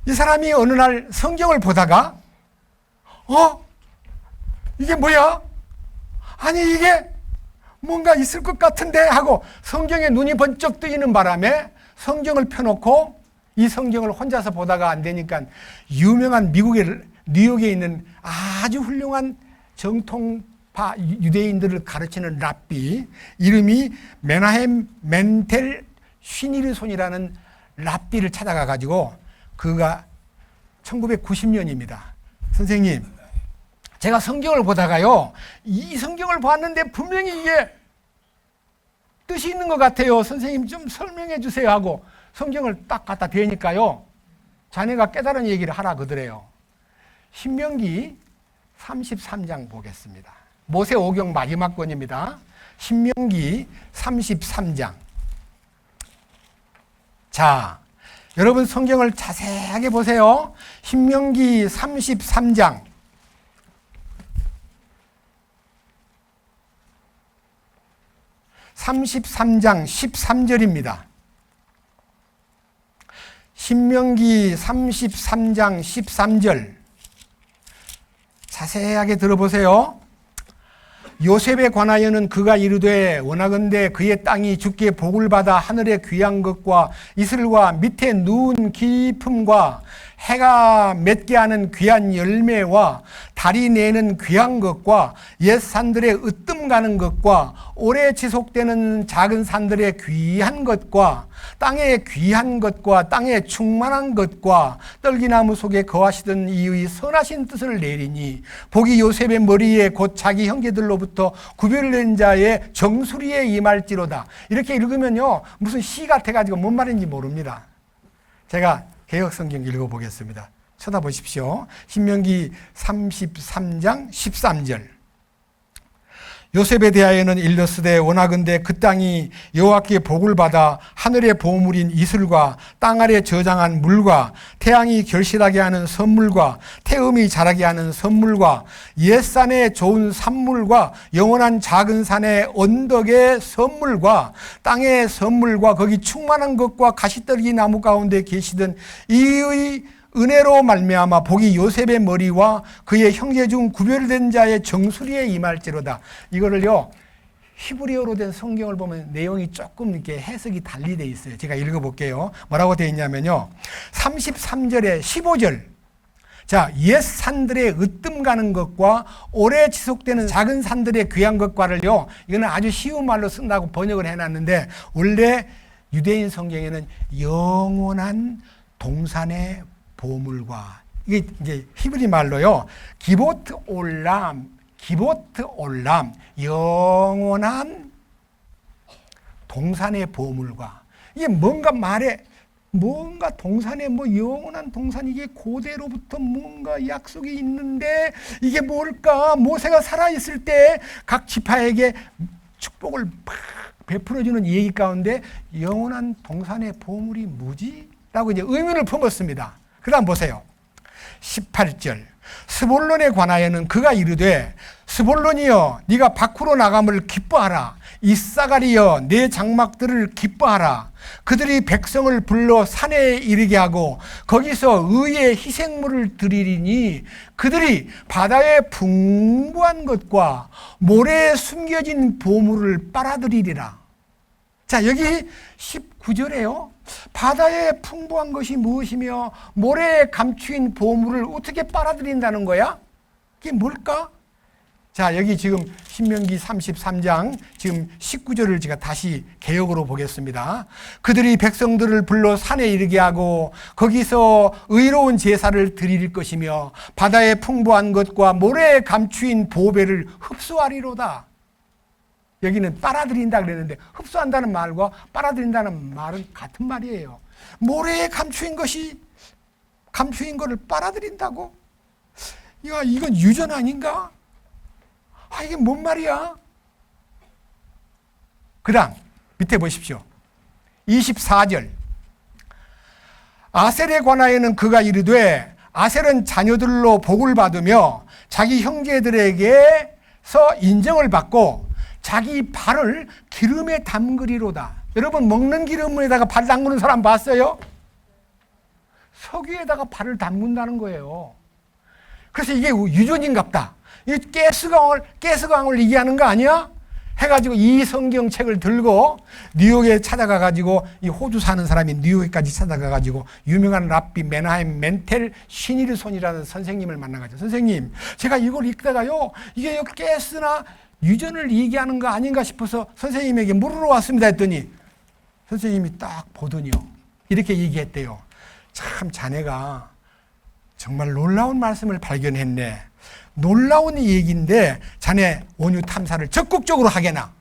이 사람이 어느 날 성경을 보다가 이게 뭐야? 아니 이게 뭔가 있을 것 같은데 하고 성경에 눈이 번쩍 뜨이는 바람에 성경을 펴놓고 이 성경을 혼자서 보다가 안 되니까 유명한 미국의 뉴욕에 있는 아주 훌륭한 정통파 유대인들을 가르치는 랍비, 이름이 메나헴 멘텔 슈니르손이라는 랍비를 찾아가 가지고 그가 1990년입니다. 선생님, 제가 성경을 보다가요, 이 성경을 봤는데 분명히 이게 뜻이 있는 것 같아요. 선생님 좀 설명해 주세요 하고 성경을 딱 갖다 대니까요, 자네가 깨달은 얘기를 하라 그러더래요. 신명기 33장 보겠습니다. 모세오경 마지막 권입니다. 신명기 33장. 자, 여러분 성경을 자세하게 보세요. 신명기 33장. (33장) 13절입니다. 신명기 33장 13절 자세하게 들어보세요. 요셉에 관하여는 그가 이르되 원하건대 그의 땅이 주께 복을 받아 하늘의 귀한 것과 이슬과 밑에 누운 깊음과 해가 맺게 하는 귀한 열매와 달이 내는 귀한 것과 옛 산들의 으뜸 가는 것과 오래 지속되는 작은 산들의 귀한 것과 땅의 귀한 것과 땅의 충만한 것과 떨기나무 속에 거하시던 이의 선하신 뜻을 내리니 복이 요셉의 머리에 곧 자기 형제들로부터 구별된 자의 정수리에 임할지로다. 이렇게 읽으면요, 무슨 시 같아가지고 뭔 말인지 모릅니다. 제가 개역성경 읽어보겠습니다. 쳐다보십시오. 신명기 33장 13절. 요셉에 대하여는 일렀으되 원하건대 그 땅이 여호와께 복을 받아 하늘의 보물인 이슬과 땅 아래 저장한 물과 태양이 결실하게 하는 선물과 태음이 자라게 하는 선물과 옛산의 좋은 산물과 영원한 작은 산의 언덕의 선물과 땅의 선물과 거기 충만한 것과 가시떨기 나무 가운데 계시던 이의 은혜로 말미암아 복이 요셉의 머리와 그의 형제 중 구별된 자의 정수리에 임할지로다. 이거를요, 히브리어로 된 성경을 보면 내용이 조금 이렇게 해석이 달리 돼 있어요. 제가 읽어볼게요. 뭐라고 되어 있냐면요, 33절에 15절. 자, 옛 산들의 으뜸 가는 것과 오래 지속되는 작은 산들의 귀한 것과를요, 이거는 아주 쉬운 말로 쓴다고 번역을 해놨는데 원래 유대인 성경에는 영원한 동산의 보물과, 이게 이제 히브리 말로요, 기보트 올람, 영원한 동산의 보물과, 이게 뭔가 동산에 뭐 영원한 동산, 이게 고대로부터 뭔가 약속이 있는데 이게 뭘까? 모세가 살아있을 때 각 지파에게 축복을 베풀어주는 얘기 가운데 영원한 동산의 보물이 뭐지? 라고 이제 의문을 품었습니다. 그 다음 보세요. 18절. 스볼론에 관하여는 그가 이르되 스볼론이여 네가 밖으로 나감을 기뻐하라. 이사가리여 내 장막들을 기뻐하라. 그들이 백성을 불러 산에 이르게 하고 거기서 의의 희생물을 드리리니 그들이 바다의 풍부한 것과 모래에 숨겨진 보물을 빨아들이리라. 자, 여기 19절에요. 바다에 풍부한 것이 무엇이며 모래에 감추인 보물을 어떻게 빨아들인다는 거야? 그게 뭘까? 자, 여기 지금 신명기 33장 지금 19절을 제가 다시 개역으로 보겠습니다. 그들이 백성들을 불러 산에 이르게 하고 거기서 의로운 제사를 드릴 것이며 바다에 풍부한 것과 모래에 감추인 보배를 흡수하리로다. 여기는 빨아들인다 그랬는데 흡수한다는 말과 빨아들인다는 말은 같은 말이에요. 모래에 감추인 거를 빨아들인다고? 야, 이건 유전 아닌가? 아, 이게 뭔 말이야? 그 다음 밑에 보십시오. 24절. 아셀에 관하여는 그가 이르되 아셀은 자녀들로 복을 받으며 자기 형제들에게서 인정을 받고 자기 발을 기름에 담그리로다. 여러분, 먹는 기름에다가 발 담그는 사람 봤어요? 석유에다가 발을 담근다는 거예요. 그래서 이게 유전인갑다. 이 가스광을 얘기하는 거 아니야? 해가지고 이 성경책을 들고 뉴욕에 찾아가가지고 이 호주 사는 사람이 뉴욕까지 찾아가가지고 유명한 랍비 메나헴 멘텔 시니르손이라는 선생님을 만나가지고 선생님, 제가 이걸 읽다가요 이게 가스나 유전을 얘기하는 거 아닌가 싶어서 선생님에게 물으러 왔습니다 했더니 선생님이 딱 보더니요 이렇게 얘기했대요. 참 자네가 정말 놀라운 말씀을 발견했네. 놀라운 얘기인데 자네 원유 탐사를 적극적으로 하게나.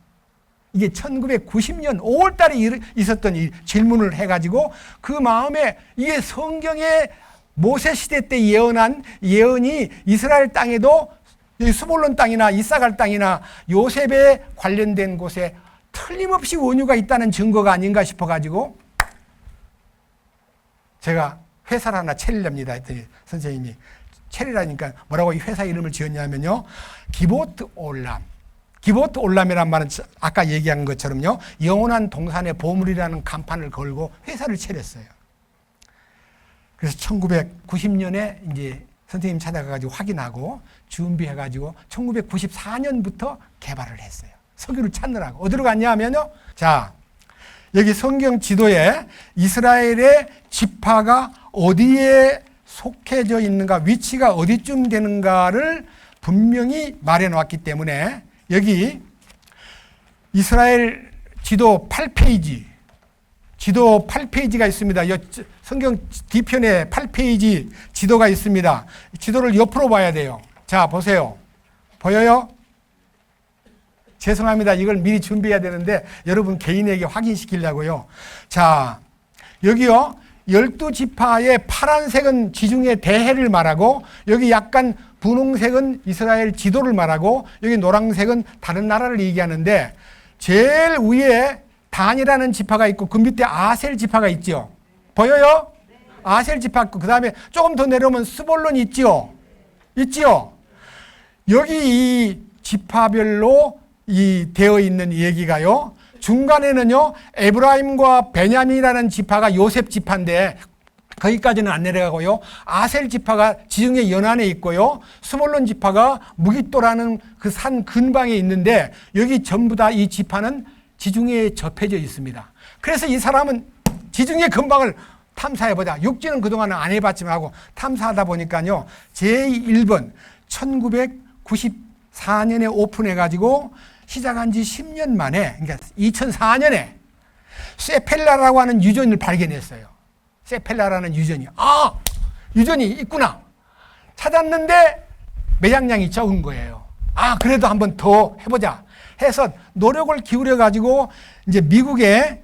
이게 1990년 5월 달에 있었던 이 질문을 해가지고 그 마음에 이게 성경의 모세 시대 때 예언한 예언이 이스라엘 땅에도 스볼론 땅이나 이사갈 땅이나 요셉에 관련된 곳에 틀림없이 원유가 있다는 증거가 아닌가 싶어가지고 제가 회사를 하나 차리랍니다 했더니 선생님이 체리라니까 뭐라고 이 회사 이름을 지었냐면요. 기보트 올람. 기보트 올람이란 말은 아까 얘기한 것처럼요. 영원한 동산의 보물이라는 간판을 걸고 회사를 차렸어요. 그래서 1990년에 이제 선생님 찾아가가지고 확인하고 준비해가지고 1994년부터 개발을 했어요. 석유를 찾느라고. 어디로 갔냐 하면요. 자, 여기 성경 지도에 이스라엘의 지파가 어디에 속해져 있는가, 위치가 어디쯤 되는가를 분명히 말해 놓았기 때문에 여기 이스라엘 지도 8페이지, 지도 8페이지가 있습니다. 성경 뒤편에 8페이지 지도가 있습니다. 지도를 옆으로 봐야 돼요. 자, 보세요. 보여요? 죄송합니다. 이걸 미리 준비해야 되는데 여러분 개인에게 확인시키려고요. 자, 여기요. 12지파의 파란색은 지중해 대해를 말하고 여기 약간 분홍색은 이스라엘 지도를 말하고 여기 노란색은 다른 나라를 얘기하는데 제일 위에 단이라는 지파가 있고 그 밑에 아셀 지파가 있죠. 보여요? 아셀 지파 있고 그 다음에 조금 더 내려오면 스볼론이 있죠. 있죠. 여기 이 지파별로 이 되어 있는 얘기가요. 중간에는요, 에브라임과 베냐민이라는 지파가 요셉 지파인데 거기까지는 안 내려가고요. 아셀 지파가 지중해 연안에 있고요. 스몰론 지파가 무깃도라는 그 산 근방에 있는데 여기 전부 다 이 지파는 지중해에 접해져 있습니다. 그래서 이 사람은 지중해 근방을 탐사해보자. 육지는 그동안은 안 해봤지만 하고 탐사하다 보니까요. 제1번 1994년에 오픈해가지고 시작한 지 10년 만에, 그러니까 2004년에 세펠라라고 하는 유전을 발견했어요. 세펠라라는 유전이. 아! 유전이 있구나. 찾았는데 매장량이 적은 거예요. 아, 그래도 한번 더 해보자. 해서 노력을 기울여가지고 이제 미국의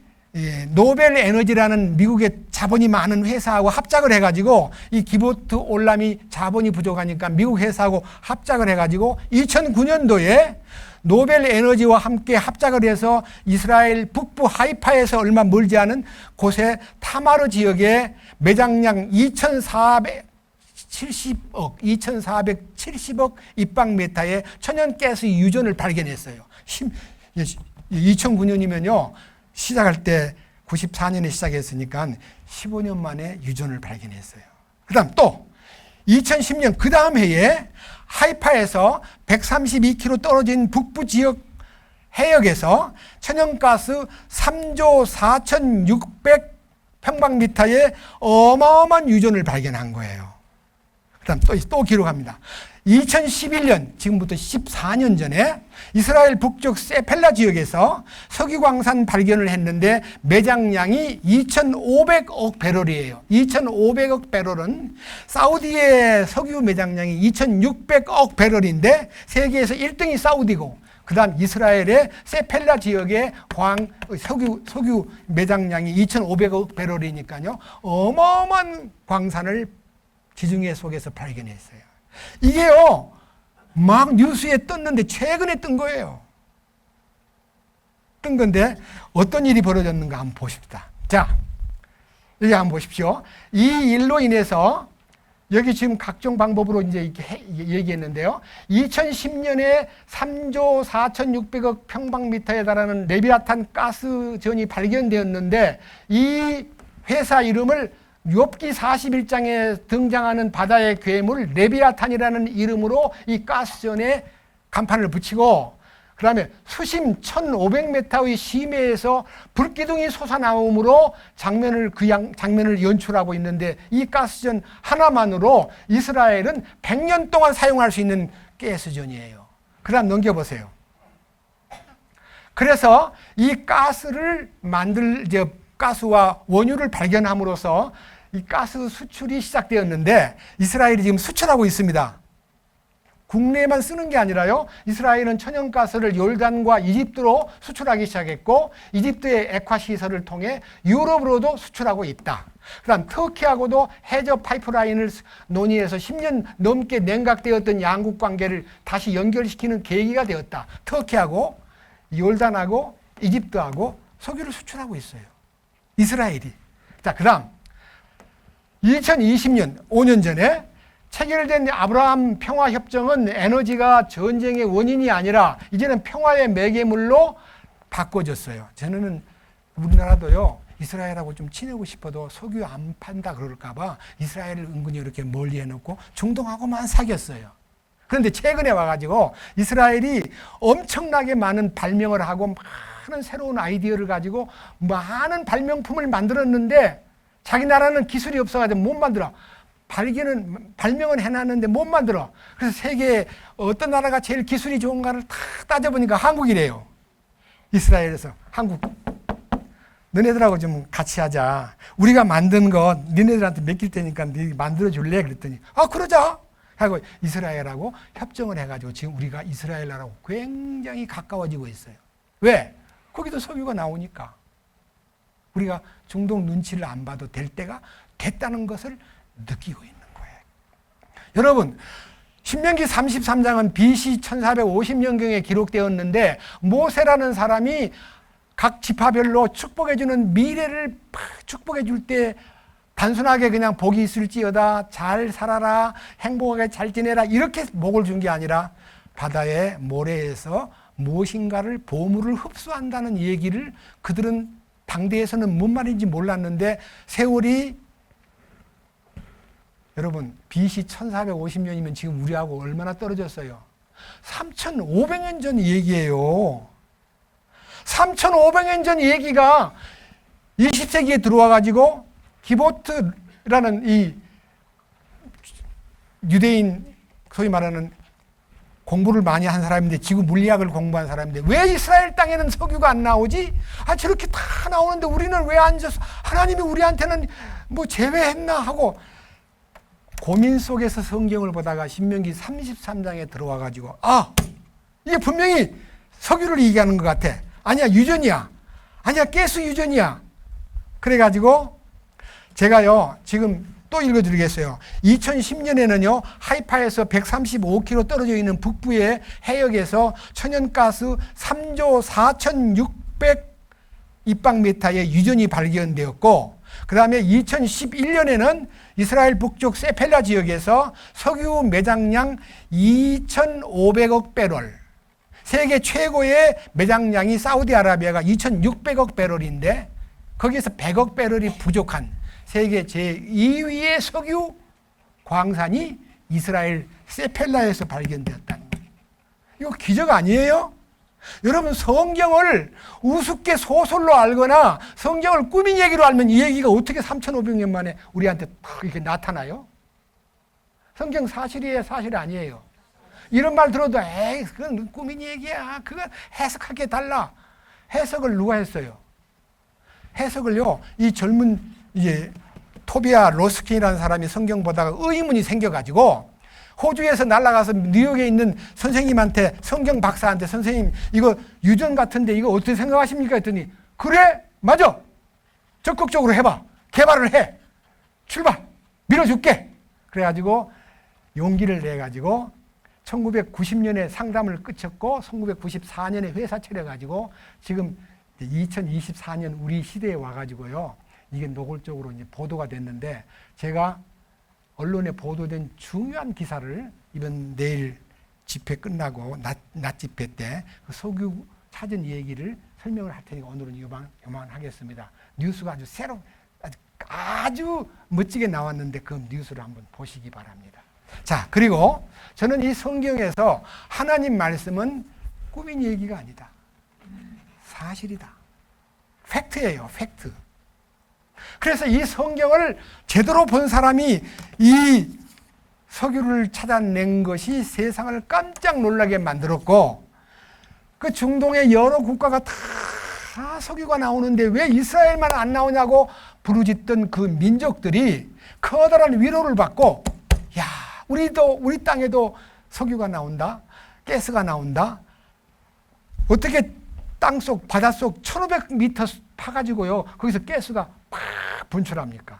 노벨 에너지라는 미국의 자본이 많은 회사하고 합작을 해가지고 이 기보트 올람이 자본이 부족하니까 미국 회사하고 합작을 해가지고 2009년도에 노벨 에너지와 함께 합작을 해서 이스라엘 북부 하이파에서 얼마 멀지 않은 곳에 타마르 지역에 매장량 2470억 입방미터의 천연가스 유전을 발견했어요. 2009년이면요. 시작할 때 94년에 시작했으니까 15년 만에 유전을 발견했어요. 그 다음 또 2010년 그 다음 해에 하이파에서 132km 떨어진 북부 지역 해역에서 천연가스 3조 4,600 평방미터의 어마어마한 유전을 발견한 거예요. 그 다음 또 기록합니다. 2011년, 지금부터 14년 전에 이스라엘 북쪽 세펠라 지역에서 석유광산 발견을 했는데 매장량이 2,500억 배럴이에요. 2,500억 배럴은 사우디의 석유 매장량이 2,600억 배럴인데 세계에서 1등이 사우디고 그 다음 이스라엘의 세펠라 지역의 석유 매장량이 2,500억 배럴이니까요. 어마어마한 광산을 지중해 속에서 발견했어요. 이게요, 막 뉴스에 떴는데 최근에 뜬 거예요. 뜬 건데 어떤 일이 벌어졌는가 한번 보십시다. 자, 여기 한번 보십시오. 이 일로 인해서 여기 지금 각종 방법으로 이제 이렇게 얘기했는데요. 2010년에 3조 4,600억 평방미터에 달하는 레비아탄 가스전이 발견되었는데 이 회사 이름을 욥기 41장에 등장하는 바다의 괴물 레비아탄이라는 이름으로 이 가스전에 간판을 붙이고 그 다음에 수심 1500m의 심해에서 불기둥이 솟아나오므로 장면을 연출하고 있는데 이 가스전 하나만으로 이스라엘은 100년 동안 사용할 수 있는 가스전이에요. 그 다음 넘겨보세요. 그래서 이 가스와 원유를 발견함으로써 이 가스 수출이 시작되었는데 이스라엘이 지금 수출하고 있습니다. 국내에만 쓰는 게 아니라요. 이스라엘은 천연가스를 요르단과 이집트로 수출하기 시작했고 이집트의 액화 시설을 통해 유럽으로도 수출하고 있다. 그 다음 터키하고도 해저 파이프라인을 논의해서 10년 넘게 냉각되었던 양국 관계를 다시 연결시키는 계기가 되었다. 터키하고 요르단하고 이집트하고 석유를 수출하고 있어요. 이스라엘이. 자, 그 다음 2020년 5년 전에 체결된 아브라함 평화협정은 에너지가 전쟁의 원인이 아니라 이제는 평화의 매개물로 바꿔졌어요. 저는 우리나라도요. 이스라엘하고 좀 친하고 싶어도 석유 안 판다 그럴까 봐 이스라엘을 은근히 이렇게 멀리 해놓고 중동하고만 사귀었어요. 그런데 최근에 와가지고 이스라엘이 엄청나게 많은 발명을 하고 많은 새로운 아이디어를 가지고 많은 발명품을 만들었는데 자기 나라는 기술이 없어가지고 못 만들어. 발명은 해놨는데 못 만들어. 그래서 세계에 어떤 나라가 제일 기술이 좋은가를 다 따져보니까 한국이래요. 이스라엘에서 한국. 너네들하고 좀 같이 하자. 우리가 만든 거 너네들한테 맡길 테니까 너희 만들어줄래? 그랬더니 그러자. 하고 이스라엘하고 협정을 해가지고 지금 우리가 이스라엘 나라하고 굉장히 가까워지고 있어요. 왜? 거기도 석유가 나오니까. 우리가 중동 눈치를 안 봐도 될 때가 됐다는 것을 느끼고 있는 거예요. 여러분, 신명기 33장은 BC 1450년경에 기록되었는데 모세라는 사람이 각 지파별로 축복해주는 미래를 축복해줄 때 단순하게 그냥 복이 있을지어다, 잘 살아라, 행복하게 잘 지내라 이렇게 복을 준 게 아니라 바다의 모래에서 무엇인가를 보물을 흡수한다는 얘기를 그들은 당대에서는 뭔 말인지 몰랐는데 세월이 여러분 BC 1450년이면 지금 우리하고 얼마나 떨어졌어요? 3500년 전 얘기예요. 3500년 전 얘기가 20세기에 들어와가지고 기보트라는 이 유대인 소위 말하는 공부를 많이 한 사람인데 지구 물리학을 공부한 사람인데 왜 이스라엘 땅에는 석유가 안 나오지? 저렇게 다 나오는데 우리는 왜 안 줬어? 하나님이 우리한테는 뭐 제외했나 하고 고민 속에서 성경을 보다가 신명기 33장에 들어와가지고 이게 분명히 석유를 얘기하는 것 같아. 아니야 유전이야. 아니야 가스 유전이야. 그래가지고 제가요 지금 또 읽어드리겠어요. 2010년에는요, 하이파에서 135km 떨어져 있는 북부의 해역에서 천연가스 3조 4,600 입방미터의 유전이 발견되었고, 그 다음에 2011년에는 이스라엘 북쪽 세펠라 지역에서 석유 매장량 2,500억 배럴, 세계 최고의 매장량이 사우디아라비아가 2,600억 배럴인데 거기에서 100억 배럴이 부족한 세계 제2위의 석유 광산이 이스라엘 세펠라에서 발견되었다는 거예요. 이거 기적 아니에요? 여러분, 성경을 우습게 소설로 알거나 성경을 꾸민 얘기로 알면 이 얘기가 어떻게 3,500년 만에 우리한테 딱 이렇게 나타나요? 성경 사실이에요, 사실 아니에요? 이런 말 들어도 에이, 그건 꾸민 얘기야. 그건 해석하기에 달라. 해석을 누가 했어요? 해석을요, 이 젊은 이제 토비아 로스킨이라는 사람이 성경 보다가 의문이 생겨가지고 호주에서 날아가서 뉴욕에 있는 선생님한테, 성경 박사한테, 선생님 이거 유전 같은데 이거 어떻게 생각하십니까? 했더니 그래, 맞아, 적극적으로 해봐, 개발을 해, 출발, 밀어줄게. 그래가지고 용기를 내가지고 1990년에 상담을 끝쳤고 1994년에 회사 차려가지고 지금 2024년 우리 시대에 와가지고요, 이게 노골적으로 이제 보도가 됐는데, 제가 언론에 보도된 중요한 기사를 이번 내일 집회 끝나고 낮 집회 때 그 석유 찾은 얘기를 설명을 할 테니까 오늘은 요만하겠습니다. 뉴스가 아주 아주 멋지게 나왔는데 그 뉴스를 한번 보시기 바랍니다. 자, 그리고 저는 이 성경에서 하나님 말씀은 꾸민 얘기가 아니다. 사실이다. 팩트예요, 팩트. 그래서 이 성경을 제대로 본 사람이 이 석유를 찾아낸 것이 세상을 깜짝 놀라게 만들었고, 그 중동의 여러 국가가 다 석유가 나오는데 왜 이스라엘만 안 나오냐고 부르짖던 그 민족들이 커다란 위로를 받고, 야, 우리 땅에도 석유가 나온다, 가스가 나온다. 어떻게 땅속, 바닷속 1,500m 파가지고요, 거기서 가스가 팍 분출합니까?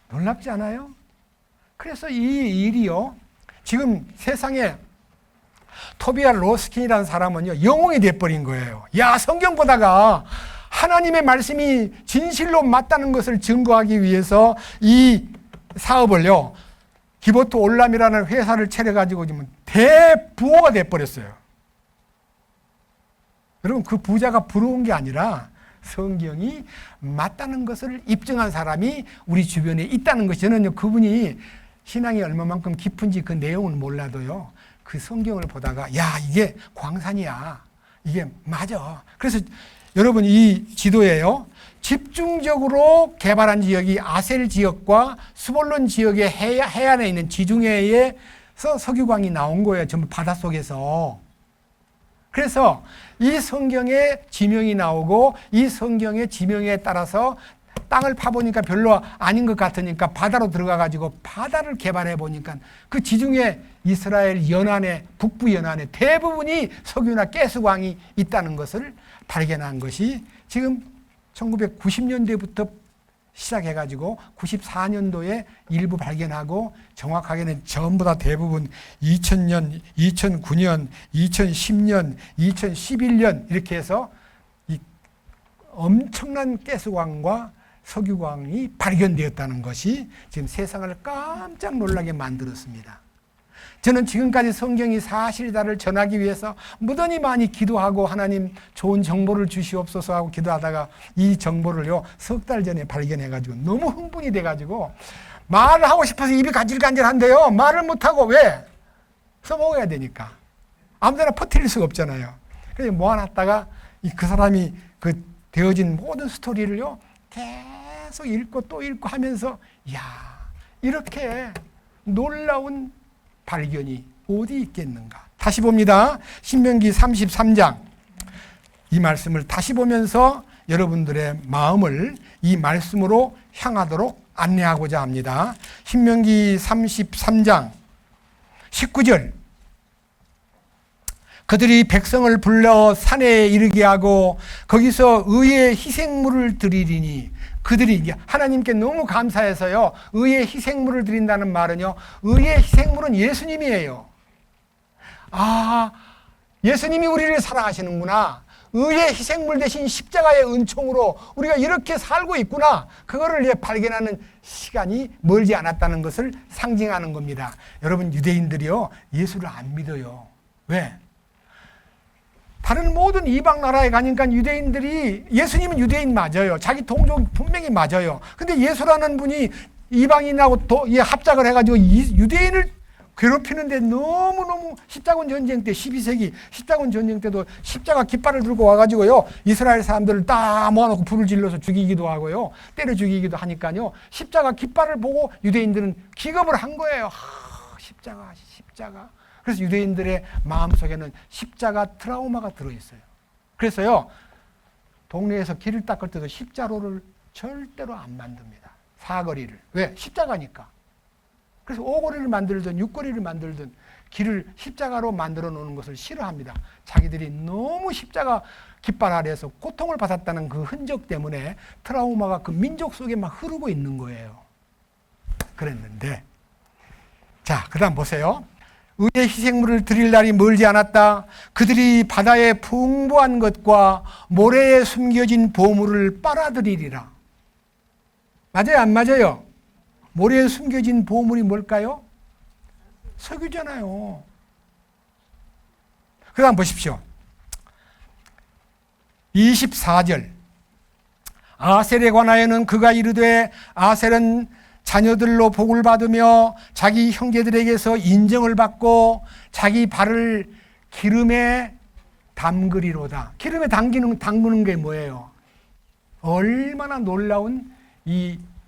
놀랍지 않아요? 그래서 이 일이요, 지금 세상에 토비아 로스킨이라는 사람은요, 영웅이 돼버린 거예요. 야, 성경 보다가 하나님의 말씀이 진실로 맞다는 것을 증거하기 위해서 이 사업을요, 기보트 올람이라는 회사를 차려가지고 지금 대부호가 돼버렸어요. 여러분, 그 부자가 부러운 게 아니라 성경이 맞다는 것을 입증한 사람이 우리 주변에 있다는 것이, 저는요, 그분이 신앙이 얼마만큼 깊은지 그 내용은 몰라도요, 그 성경을 보다가 야, 이게 광산이야, 이게 맞아. 그래서 여러분, 이 지도에요, 집중적으로 개발한 지역이 아셀 지역과 스볼론 지역의 해안에 있는 지중해에서 석유광이 나온 거예요. 전부 바닷속에서. 그래서 이 성경에 지명이 나오고, 이 성경의 지명에 따라서 땅을 파보니까 별로 아닌 것 같으니까 바다로 들어가가지고 바다를 개발해 보니까 그 지중해 이스라엘 연안에, 북부 연안에 대부분이 석유나 가스광이 있다는 것을 발견한 것이 지금 1990년대부터 시작해가지고 94년도에 일부 발견하고, 정확하게는 전부 다 대부분 2000년, 2009년, 2010년, 2011년 이렇게 해서 이 엄청난 가스광과 석유광이 발견되었다는 것이 지금 세상을 깜짝 놀라게 만들었습니다. 저는 지금까지 성경이 사실이다를 전하기 위해서 무던히 많이 기도하고, 하나님 좋은 정보를 주시옵소서 하고 기도하다가 이 정보를요, 석 달 전에 발견해가지고 너무 흥분이 돼가지고 말을 하고 싶어서 입이 간질간질한데요, 말을 못하고, 왜? 써먹어야 되니까 아무데나 퍼뜨릴 수가 없잖아요. 그래서 모아놨다가 그 사람이 그 되어진 모든 스토리를요 계속 읽고 또 읽고 하면서, 야, 이렇게 놀라운 발견이 어디 있겠는가. 다시 봅니다. 신명기 33장. 이 말씀을 다시 보면서 여러분들의 마음을 이 말씀으로 향하도록 안내하고자 합니다. 신명기 33장 19절. 그들이 백성을 불러 산에 이르게 하고 거기서 의의 희생물을 드리리니, 그들이 이제 하나님께 너무 감사해서요, 의의 희생물을 드린다는 말은요, 의의 희생물은 예수님이에요. 아, 예수님이 우리를 사랑하시는구나. 의의 희생물 대신 십자가의 은총으로 우리가 이렇게 살고 있구나. 그거를 발견하는 시간이 멀지 않았다는 것을 상징하는 겁니다. 여러분, 유대인들이요, 예수를 안 믿어요. 왜? 다른 모든 이방 나라에 가니까 유대인들이, 예수님은 유대인 맞아요. 자기 동족 분명히 맞아요. 근데 예수라는 분이 이방인하고 합작을 해가지고 유대인을 괴롭히는데 너무너무, 십자군 전쟁 때, 12세기 십자군 전쟁 때도 십자가 깃발을 들고 와가지고요, 이스라엘 사람들을 딱 모아놓고 불을 질러서 죽이기도 하고요, 때려 죽이기도 하니까요, 십자가 깃발을 보고 유대인들은 기겁을 한 거예요. 십자가. 그래서 유대인들의 마음속에는 십자가 트라우마가 들어있어요. 그래서요, 동네에서 길을 닦을 때도 십자로를 절대로 안 만듭니다. 사거리를. 왜? 십자가니까. 그래서 5거리를 만들든 6거리를 만들든 길을 십자가로 만들어 놓는 것을 싫어합니다. 자기들이 너무 십자가 깃발 아래에서 고통을 받았다는 그 흔적 때문에 트라우마가 그 민족 속에 막 흐르고 있는 거예요. 그랬는데, 자, 그 다음 보세요. 의의 희생물을 드릴 날이 멀지 않았다. 그들이 바다의 풍부한 것과 모래에 숨겨진 보물을 빨아들이리라. 맞아요, 안 맞아요? 모래에 숨겨진 보물이 뭘까요? 석유잖아요. 그 다음 보십시오. 24절. 아셀에 관하여는 그가 이르되, 아셀은 자녀들로 복을 받으며 자기 형제들에게서 인정을 받고 자기 발을 기름에 담그리로다. 기름에 담그는 게 뭐예요? 얼마나 놀라운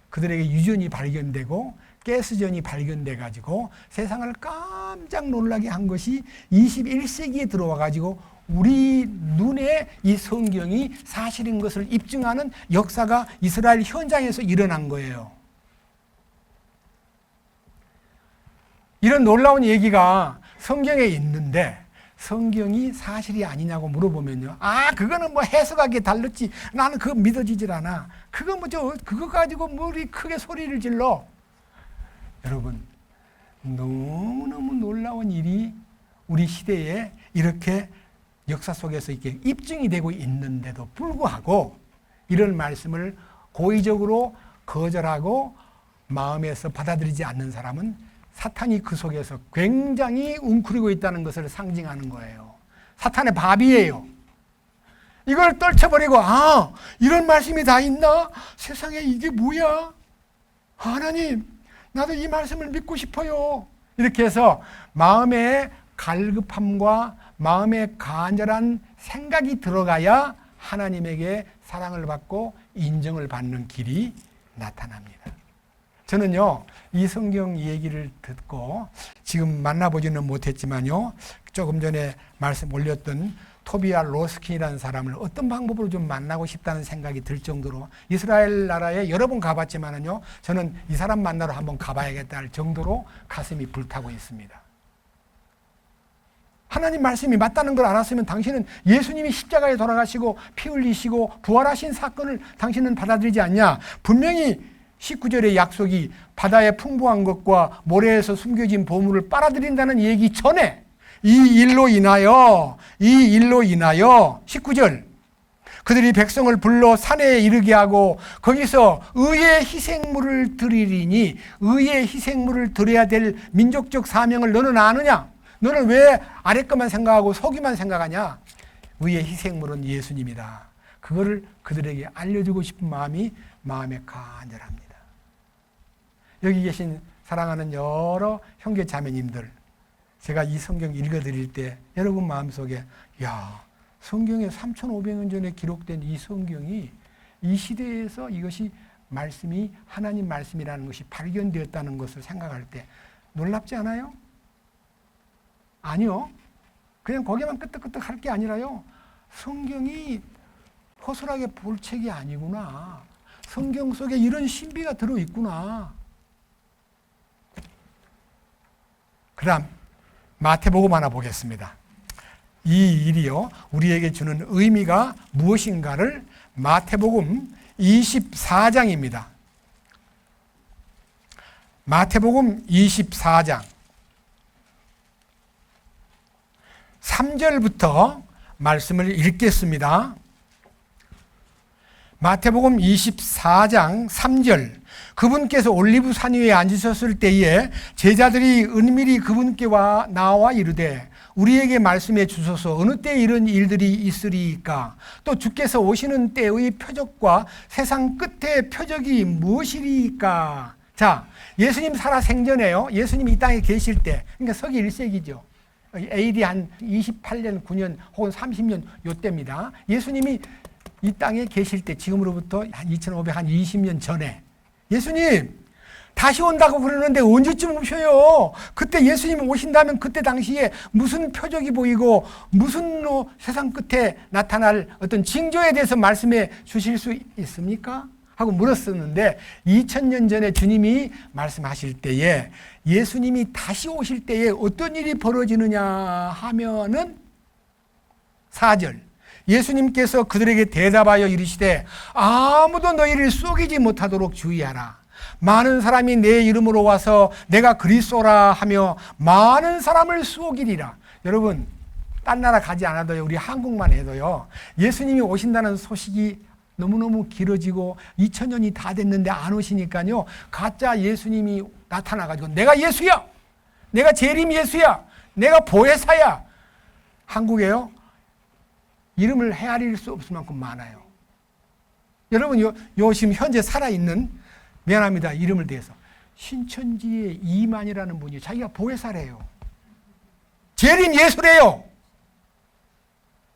그들에게 유전이 발견되고 가스전이 발견돼 가지고 세상을 깜짝 놀라게 한 것이 21세기에 들어와 가지고 우리 눈에 이 성경이 사실인 것을 입증하는 역사가 이스라엘 현장에서 일어난 거예요. 이런 놀라운 얘기가 성경에 있는데 성경이 사실이 아니냐고 물어보면요, 그거는 뭐 해석하기에 달랐지, 나는 그거 믿어지질 않아, 그거 가지고 머리 크게 소리를 질러. 여러분, 너무너무 놀라운 일이 우리 시대에 이렇게 역사 속에서 이렇게 입증이 되고 있는데도 불구하고 이런 말씀을 고의적으로 거절하고 마음에서 받아들이지 않는 사람은 사탄이 그 속에서 굉장히 웅크리고 있다는 것을 상징하는 거예요. 사탄의 밥이에요. 이걸 떨쳐버리고, 이런 말씀이 다 있나? 세상에 이게 뭐야? 하나님, 나도 이 말씀을 믿고 싶어요. 이렇게 해서 마음의 갈급함과 마음의 간절한 생각이 들어가야 하나님에게 사랑을 받고 인정을 받는 길이 나타납니다. 저는요, 이 성경 얘기를 듣고 지금 만나보지는 못했지만요, 조금 전에 말씀 올렸던 토비아 로스킨이라는 사람을 어떤 방법으로 좀 만나고 싶다는 생각이 들 정도로, 이스라엘 나라에 여러 번 가봤지만은요, 저는 이 사람 만나러 한번 가봐야겠다 할 정도로 가슴이 불타고 있습니다. 하나님 말씀이 맞다는 걸 알았으면 당신은 예수님이 십자가에 돌아가시고 피 흘리시고 부활하신 사건을 당신은 받아들이지 않냐? 분명히 19절의 약속이 바다의 풍부한 것과 모래에서 숨겨진 보물을 빨아들인다는 얘기 전에 이 일로 인하여 19절, 그들이 백성을 불러 산에 이르게 하고 거기서 의의 희생물을 드리리니, 의의 희생물을 드려야 될 민족적 사명을 너는 아느냐? 너는 왜 아래 것만 생각하고 속이만 생각하냐? 의의 희생물은 예수님이다. 그거를 그들에게 알려주고 싶은 마음에 간절합니다. 여기 계신 사랑하는 여러 형제 자매님들, 제가 이 성경 읽어드릴 때 여러분 마음속에, 성경에 3,500년 전에 기록된 이 성경이 이 시대에서 이것이 말씀이 하나님 말씀이라는 것이 발견되었다는 것을 생각할 때 놀랍지 않아요? 아니요. 그냥 거기만 끄떡끄떡 할 게 아니라요, 성경이 허술하게 볼 책이 아니구나. 성경 속에 이런 신비가 들어있구나. 그 다음 마태복음 하나 보겠습니다. 이 일이요 우리에게 주는 의미가 무엇인가를 마태복음 24장입니다. 마태복음 24장 3절부터 말씀을 읽겠습니다. 마태복음 24장 3절 그분께서 올리브산 위에 앉으셨을 때에 제자들이 은밀히 그분께 나와 이르되 우리에게 말씀해 주소서 어느 때 이런 일들이 있으리이까 또 주께서 오시는 때의 표적과 세상 끝의 표적이 무엇이리이까. 자, 예수님 살아 생전에요. 예수님이 이 땅에 계실 때, 그러니까 서기 1세기죠. AD 한 28년, 9년 혹은 30년 요때입니다. 예수님이 이 땅에 계실 때, 지금으로부터 한 2520년 전에 예수님 다시 온다고 그러는데 언제쯤 오셔요? 그때 예수님 오신다면 그때 당시에 무슨 표적이 보이고 무슨 세상 끝에 나타날 어떤 징조에 대해서 말씀해 주실 수 있습니까? 하고 물었었는데 2000년 전에 주님이 말씀하실 때에 예수님이 다시 오실 때에 어떤 일이 벌어지느냐 하면은 4절 예수님께서 그들에게 대답하여 이르시되 아무도 너희를 속이지 못하도록 주의하라. 많은 사람이 내 이름으로 와서 내가 그리스도라 하며 많은 사람을 속이리라. 여러분 딴 나라 가지 않아도요 우리 한국만 해도요 예수님이 오신다는 소식이 너무너무 길어지고 2000년이 다 됐는데 안 오시니까요 가짜 예수님이 나타나가지고 내가 예수야, 내가 재림 예수야, 내가 보혜사야. 한국에요 이름을 헤아릴 수 없을 만큼 많아요. 여러분 요 지금 현재 살아있는, 미안합니다 이름을 대해서, 신천지의 이만이라는 분이 자기가 보혜사래요. 재림 예수래요.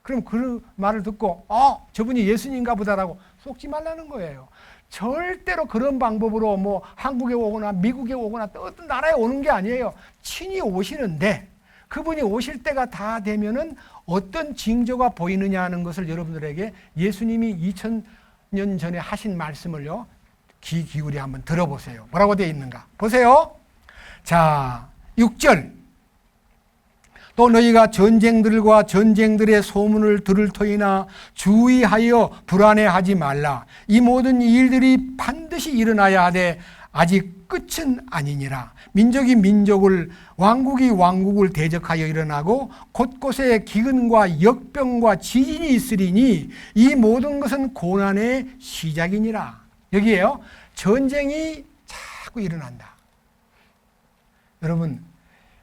그럼 그 말을 듣고 저분이 예수님인가 보다라고 속지 말라는 거예요. 절대로 그런 방법으로 뭐 한국에 오거나 미국에 오거나 또 어떤 나라에 오는 게 아니에요. 친히 오시는데 그분이 오실 때가 다 되면은 어떤 징조가 보이느냐 하는 것을 여러분들에게 예수님이 2000년 전에 하신 말씀을요 귀 기울여 한번 들어보세요. 뭐라고 되어 있는가 보세요. 자 6절 또 너희가 전쟁들과 전쟁들의 소문을 들을 터이나 주의하여 불안해하지 말라. 이 모든 일들이 반드시 일어나야 하되 아직 끝은 아니니라. 민족이 민족을 왕국이 왕국을 대적하여 일어나고 곳곳에 기근과 역병과 지진이 있으리니 이 모든 것은 고난의 시작이니라. 여기에요 전쟁이 자꾸 일어난다. 여러분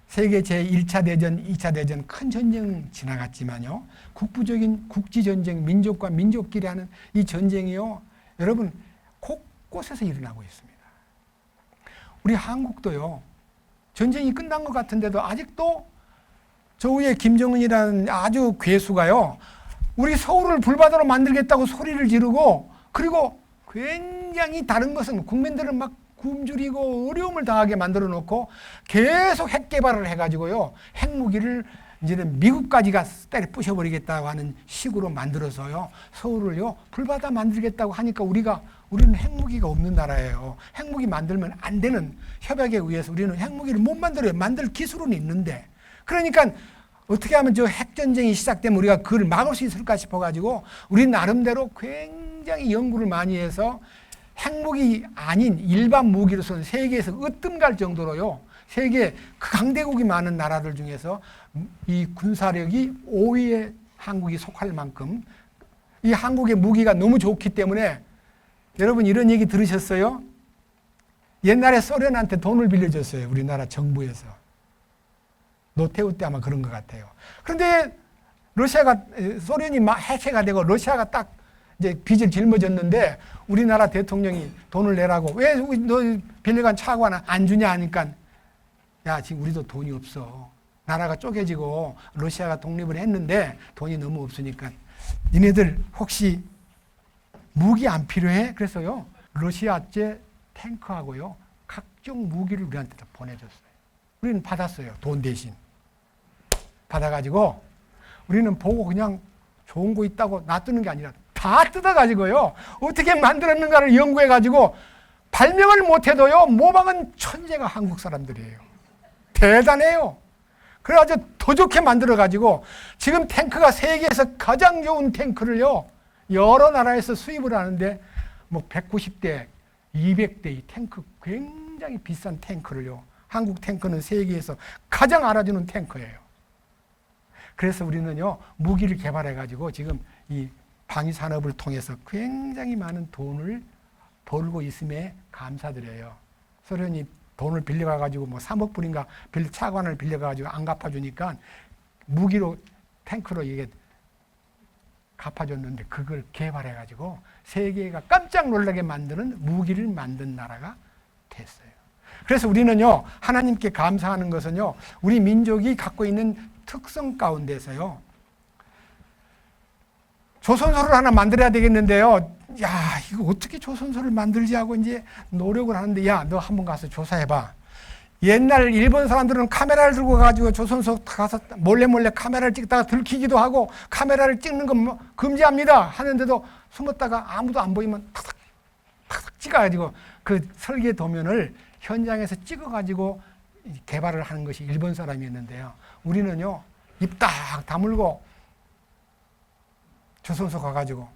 세계 제1차 대전, 2차 대전 큰 전쟁 지나갔지만요. 국부적인 국지전쟁, 민족과 민족끼리 하는 이 전쟁이요. 여러분 곳곳에서 일어나고 있습니다. 우리 한국도요. 전쟁이 끝난 것 같은데도 아직도 저 위에 김정은이라는 아주 괴수가요. 우리 서울을 불바다로 만들겠다고 소리를 지르고 그리고 굉장히 다른 것은 국민들은 막 굶주리고 어려움을 당하게 만들어 놓고 계속 핵 개발을 해가지고요. 핵무기를 이제는 미국까지가 때려 부셔버리겠다고 하는 식으로 만들어서요. 서울을요. 불바다 만들겠다고 하니까 우리는 핵무기가 없는 나라예요. 핵무기 만들면 안 되는 협약에 의해서 우리는 핵무기를 못 만들어요. 만들 기술은 있는데. 그러니까 어떻게 하면 저 핵전쟁이 시작되면 우리가 그걸 막을 수 있을까 싶어가지고 우리 나름대로 굉장히 연구를 많이 해서 핵무기 아닌 일반 무기로서는 세계에서 으뜸갈 정도로요. 세계 그 강대국이 많은 나라들 중에서 이 군사력이 5위에 한국이 속할 만큼 이 한국의 무기가 너무 좋기 때문에 여러분 이런 얘기 들으셨어요? 옛날에 소련한테 돈을 빌려줬어요. 우리나라 정부에서. 노태우 때 아마 그런 것 같아요. 그런데 소련이 해체가 되고 러시아가 딱 이제 빚을 짊어졌는데 우리나라 대통령이 돈을 내라고 왜 너 빌려간 차고 하나 안 주냐 하니까 야 지금 우리도 돈이 없어. 나라가 쪼개지고 러시아가 독립을 했는데 돈이 너무 없으니까 니네들 혹시 무기 안 필요해? 그래서요 러시아제 탱크하고요 각종 무기를 우리한테 다 보내줬어요. 우리는 받았어요. 돈 대신 받아가지고 우리는 보고 그냥 좋은 거 있다고 놔두는 게 아니라 다 뜯어가지고요. 어떻게 만들었는가를 연구해가지고 발명을 못해도요. 모방은 천재가 한국 사람들이에요. 대단해요. 그래가지고 더 좋게 만들어가지고 지금 탱크가 세계에서 가장 좋은 탱크를요, 여러 나라에서 수입을 하는데 뭐 190대, 200대 이 탱크, 굉장히 비싼 탱크를요, 한국 탱크는 세계에서 가장 알아주는 탱크예요. 그래서 우리는요, 무기를 개발해가지고 지금 이 방위 산업을 통해서 굉장히 많은 돈을 벌고 있음에 감사드려요. 소련이 돈을 빌려가가지고 뭐 3억 불인가 차관을 빌려가가지고 안 갚아주니까 무기로, 탱크로 이게 갚아줬는데 그걸 개발해가지고 세계가 깜짝 놀라게 만드는 무기를 만든 나라가 됐어요. 그래서 우리는요, 하나님께 감사하는 것은요, 우리 민족이 갖고 있는 특성 가운데서요, 조선소를 하나 만들어야 되겠는데요. 야, 이거 어떻게 조선소를 만들지 하고 이제 노력을 하는데, 야, 너 한번 가서 조사해봐. 옛날 일본 사람들은 카메라를 들고 가지고 조선소 가서 몰래 카메라를 찍다가 들키기도 하고, 카메라를 찍는 건 금지합니다 하는데도 숨었다가 아무도 안 보이면 탁탁 찍어가지고 그 설계 도면을 현장에서 찍어가지고 개발을 하는 것이 일본 사람이었는데요. 우리는요, 입 딱 다물고 조선소 가가지고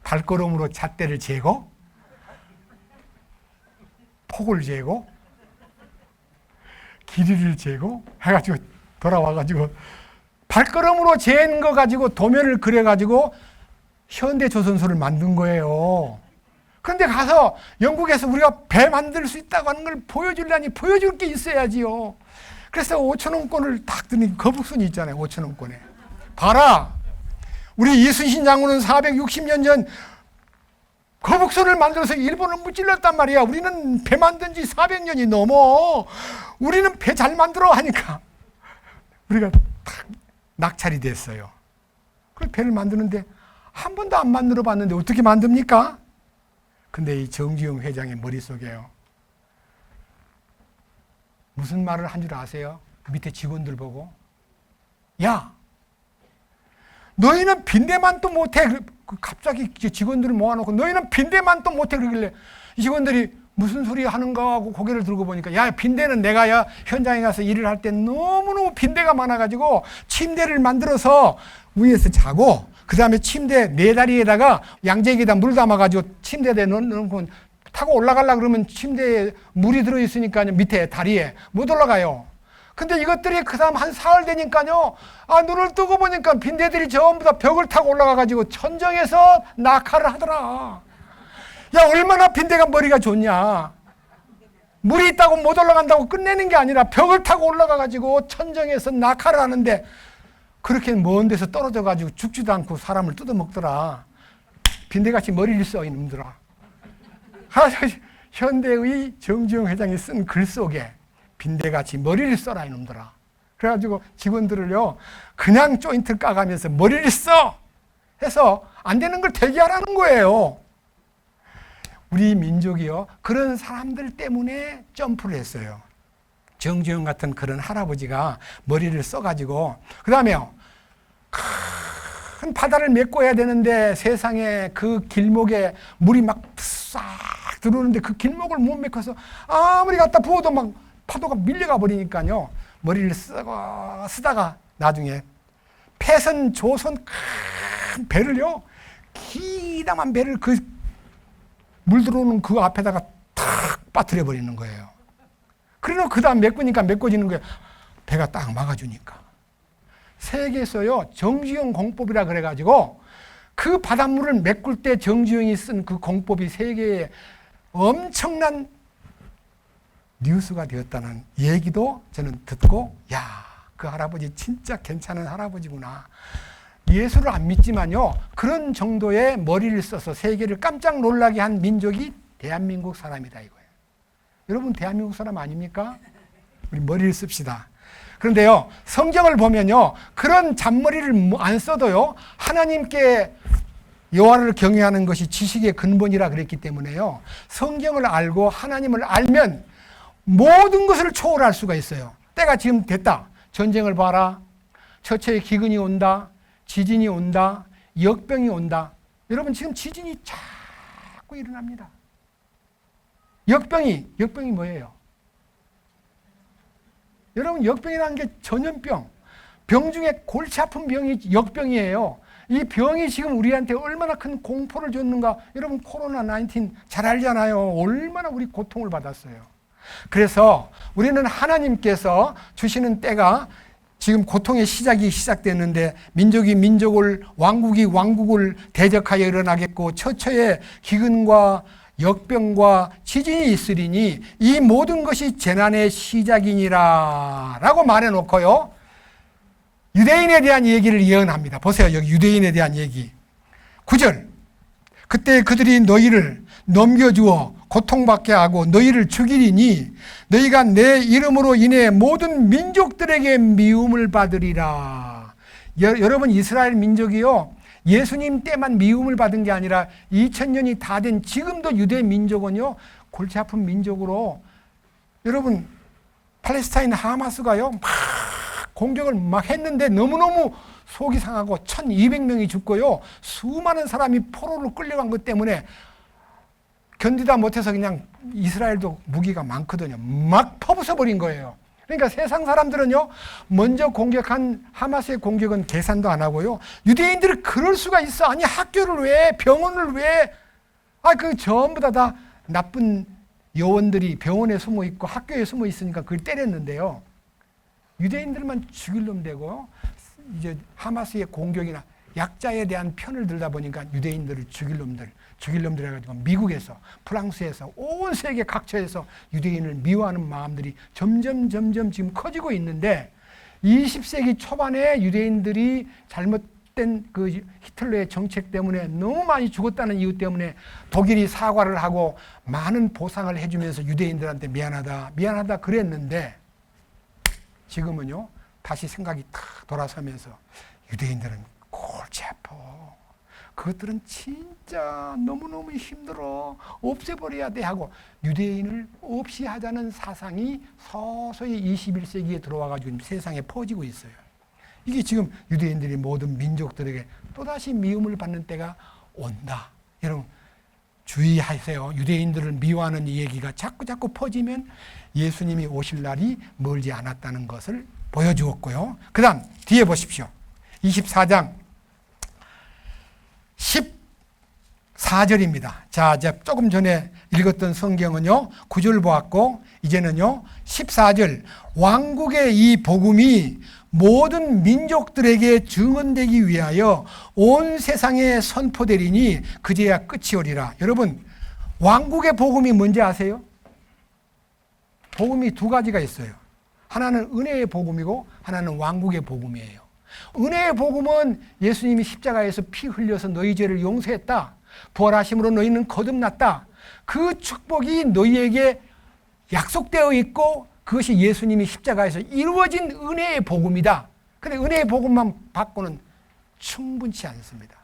발걸음으로 잣대를 재고 폭을 재고 길이를 재고 해가지고 돌아와가지고 발걸음으로 재는 거 가지고 도면을 그려가지고 현대 조선소를 만든 거예요. 그런데 가서 영국에서 우리가 배 만들 수 있다고 하는 걸 보여주려니 보여줄 게 있어야지요. 그래서 5,000원권을 딱 드는 거북선이 있잖아요. 5,000원권에. 봐라. 우리 이순신 장군은 460년 전 거북선을 만들어서 일본을 무찔렀단 말이야. 우리는 배 만든 지 400년이 넘어. 우리는 배 잘 만들어 하니까 우리가 딱 낙찰이 됐어요. 그 배를 만드는데 한 번도 안 만들어 봤는데 어떻게 만듭니까? 근데 이 정지용 회장의 머릿속에요, 무슨 말을 한 줄 아세요? 밑에 직원들 보고, 야, 너희는 빈대만 또 못해. 갑자기 직원들을 모아놓고 너희는 빈대만 또 못해 그러길래 이 직원들이 무슨 소리 하는가 하고 고개를 들고 보니까, 야, 빈대는 내가 현장에 가서 일을 할 때 너무너무 빈대가 많아가지고 침대를 만들어서 위에서 자고, 그 다음에 침대 네 다리에다가 양재기에다 물 담아가지고 침대에 넣고 타고 올라가려고 그러면 침대에 물이 들어있으니까 밑에 다리에 못 올라가요. 근데 이것들이 그 다음 한 사흘 되니까요, 눈을 뜨고 보니까 빈대들이 전부 다 벽을 타고 올라가가지고 천정에서 낙하를 하더라. 야, 얼마나 빈대가 머리가 좋냐. 물이 있다고 못 올라간다고 끝내는 게 아니라 벽을 타고 올라가가지고 천정에서 낙하를 하는데, 그렇게 먼 데서 떨어져가지고 죽지도 않고 사람을 뜯어먹더라. 빈대같이 머리를 써, 이놈들아. 현대의 정지용 회장이 쓴 글 속에 빈대같이 머리를 써라, 이놈들아. 그래가지고 직원들을요, 그냥 조인트 까가면서 머리를 써! 해서 안 되는 걸 되게 하라는 거예요. 우리 민족이요, 그런 사람들 때문에 점프를 했어요. 정지용 같은 그런 할아버지가 머리를 써가지고, 그 다음에요, 큰 바다를 메꿔야 되는데 세상에 그 길목에 물이 막 싹 들어오는데 그 길목을 못 메꿔서 아무리 갖다 부어도 막 파도가 밀려가 버리니까요, 머리를 쓰다가 나중에 패선 조선 큰 배를요, 기다만 배를 그 물 들어오는 그 앞에다가 탁 빠뜨려 버리는 거예요. 그러고 그 다음 메꿔지는 거예요. 배가 딱 막아주니까. 세계에서요, 정지용 공법이라 그래가지고 그 바닷물을 메꿀 때 정지용이 쓴 그 공법이 세계에 엄청난 뉴스가 되었다는 얘기도 저는 듣고, 야, 그 할아버지 진짜 괜찮은 할아버지구나. 예수를 안 믿지만요, 그런 정도의 머리를 써서 세계를 깜짝 놀라게 한 민족이 대한민국 사람이다 이거예요. 여러분, 대한민국 사람 아닙니까? 우리 머리를 씁시다. 그런데요, 성경을 보면요, 그런 잔머리를 안 써도요, 하나님께 여호와를 경외하는 것이 지식의 근본이라 그랬기 때문에요, 성경을 알고 하나님을 알면 모든 것을 초월할 수가 있어요. 때가 지금 됐다. 전쟁을 봐라. 처처에 기근이 온다. 지진이 온다. 역병이 온다. 여러분, 지금 지진이 자꾸 일어납니다. 역병이 뭐예요? 여러분, 역병이라는 게 전염병, 병 중에 골치 아픈 병이 역병이에요. 이 병이 지금 우리한테 얼마나 큰 공포를 줬는가. 여러분, 코로나19 잘 알잖아요. 얼마나 우리 고통을 받았어요. 그래서 우리는 하나님께서 주시는 때가 지금 고통의 시작이 시작됐는데, 민족이 민족을, 왕국이 왕국을 대적하여 일어나겠고 처처에 기근과 역병과 지진이 있으리니 이 모든 것이 재난의 시작이니라 라고 말해놓고요, 유대인에 대한 얘기를 예언합니다. 보세요. 여기 유대인에 대한 얘기. 9절. 그때 그들이 너희를 넘겨주어 고통받게 하고 너희를 죽이리니 너희가 내 이름으로 인해 모든 민족들에게 미움을 받으리라. 여러분, 이스라엘 민족이요, 예수님 때만 미움을 받은 게 아니라 2000년이 다 된 지금도 유대 민족은요, 골치 아픈 민족으로, 여러분, 팔레스타인 하마스가요 막 공격을 막 했는데 너무너무 속이 상하고 1200명이 죽고요, 수많은 사람이 포로로 끌려간 것 때문에 견디다 못해서 그냥 이스라엘도 무기가 많거든요. 막 퍼부숴버린 거예요. 그러니까 세상 사람들은요, 먼저 공격한 하마스의 공격은 계산도 안 하고요, 유대인들이 그럴 수가 있어. 아니, 학교를 왜, 병원을 왜, 그 전부 다 나쁜 요원들이 병원에 숨어 있고 학교에 숨어 있으니까 그걸 때렸는데요, 유대인들만 죽일 놈 되고, 이제 하마스의 공격이나 약자에 대한 편을 들다 보니까 유대인들을 죽일 놈들 해가지고 미국에서, 프랑스에서, 온 세계 각처에서 유대인을 미워하는 마음들이 점점 지금 커지고 있는데, 20세기 초반에 유대인들이 잘못된 그 히틀러의 정책 때문에 너무 많이 죽었다는 이유 때문에 독일이 사과를 하고 많은 보상을 해주면서 유대인들한테 미안하다 그랬는데, 지금은요, 다시 생각이 탁 돌아서면서 유대인들은 골치 아파. 그것들은 진짜 너무너무 힘들어. 없애버려야 돼 하고 유대인을 없이 하자는 사상이 서서히 21세기에 들어와가지고 세상에 퍼지고 있어요. 이게 지금 유대인들이 모든 민족들에게 또다시 미움을 받는 때가 온다. 여러분, 주의하세요. 유대인들을 미워하는 이 얘기가 자꾸 퍼지면 예수님이 오실 날이 멀지 않았다는 것을 보여주었고요. 그 다음 뒤에 보십시오. 24장 14절입니다. 자, 이제 조금 전에 읽었던 성경은요, 9절 보았고, 이제는요, 14절. 왕국의 이 복음이 모든 민족들에게 증언되기 위하여 온 세상에 선포되리니 그제야 끝이 오리라. 여러분, 왕국의 복음이 뭔지 아세요? 복음이 두 가지가 있어요. 하나는 은혜의 복음이고 하나는 왕국의 복음이에요. 은혜의 복음은 예수님이 십자가에서 피 흘려서 너희 죄를 용서했다. 부활하심으로 너희는 거듭났다. 그 축복이 너희에게 약속되어 있고 그것이 예수님이 십자가에서 이루어진 은혜의 복음이다. 그런데 은혜의 복음만 받고는 충분치 않습니다.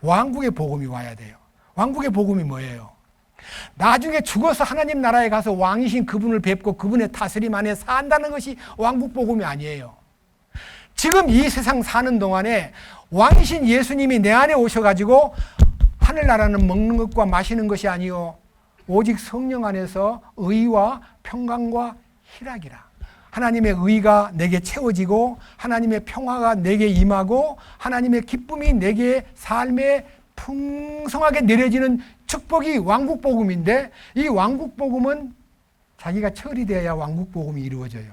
왕국의 복음이 와야 돼요. 왕국의 복음이 뭐예요? 나중에 죽어서 하나님 나라에 가서 왕이신 그분을 뵙고 그분의 다스림 안에 산다는 것이 왕국 복음이 아니에요. 지금 이 세상 사는 동안에 왕이신 예수님이 내 안에 오셔가지고 하늘나라는 먹는 것과 마시는 것이 아니요 오직 성령 안에서 의와 평강과 희락이라. 하나님의 의가 내게 채워지고 하나님의 평화가 내게 임하고 하나님의 기쁨이 내게 삶에 풍성하게 내려지는 축복이 왕국복음인데, 이 왕국복음은 자기가 처리되어야 왕국복음이 이루어져요.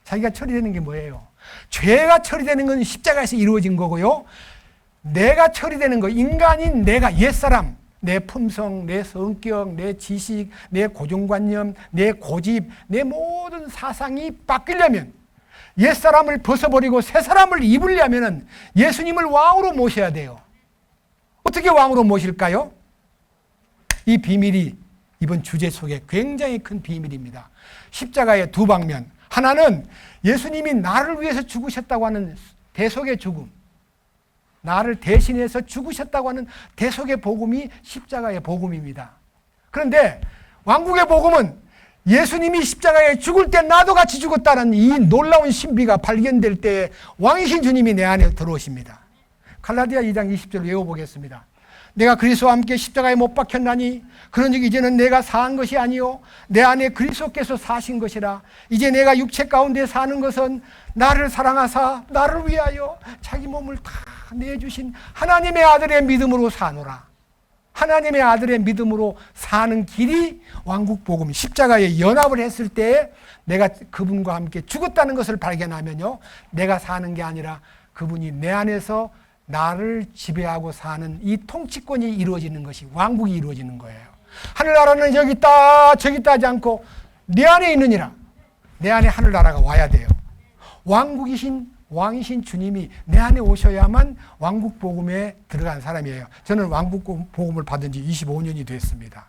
자기가 처리되는 게 뭐예요? 죄가 처리되는 건 십자가에서 이루어진 거고요, 내가 처리되는 거, 인간인 내가, 옛사람, 내 품성, 내 성격, 내 지식, 내 고정관념, 내 고집, 내 모든 사상이 바뀌려면, 옛사람을 벗어버리고 새사람을 입으려면 예수님을 왕으로 모셔야 돼요. 어떻게 왕으로 모실까요? 이 비밀이 이번 주제 속에 굉장히 큰 비밀입니다. 십자가의 두 방면. 하나는 예수님이 나를 위해서 죽으셨다고 하는 대속의 죽음, 나를 대신해서 죽으셨다고 하는 대속의 복음이 십자가의 복음입니다. 그런데 왕국의 복음은 예수님이 십자가에 죽을 때 나도 같이 죽었다는 이 놀라운 신비가 발견될 때 왕이신 주님이 내 안에 들어오십니다. 갈라디아 2장 20절 외워보겠습니다. 내가 그리스도와 함께 십자가에 못 박혔나니 그런즉 이제는 내가 사는 것이 아니요 내 안에 그리스도께서 사신 것이라. 이제 내가 육체 가운데 사는 것은 나를 사랑하사 나를 위하여 자기 몸을 다 내주신 하나님의 아들의 믿음으로 사노라. 하나님의 아들의 믿음으로 사는 길이 왕국복음 십자가에 연합을 했을 때 내가 그분과 함께 죽었다는 것을 발견하면요, 내가 사는 게 아니라 그분이 내 안에서 나를 지배하고 사는 이 통치권이 이루어지는 것이 왕국이 이루어지는 거예요. 하늘나라는 여기 있다 저기 있다 하지 않고 내 안에 있느니라. 내 안에 하늘나라가 와야 돼요. 왕이신 주님이 내 안에 오셔야만 왕국복음에 들어간 사람이에요. 저는 왕국복음을 받은 지 25년이 됐습니다.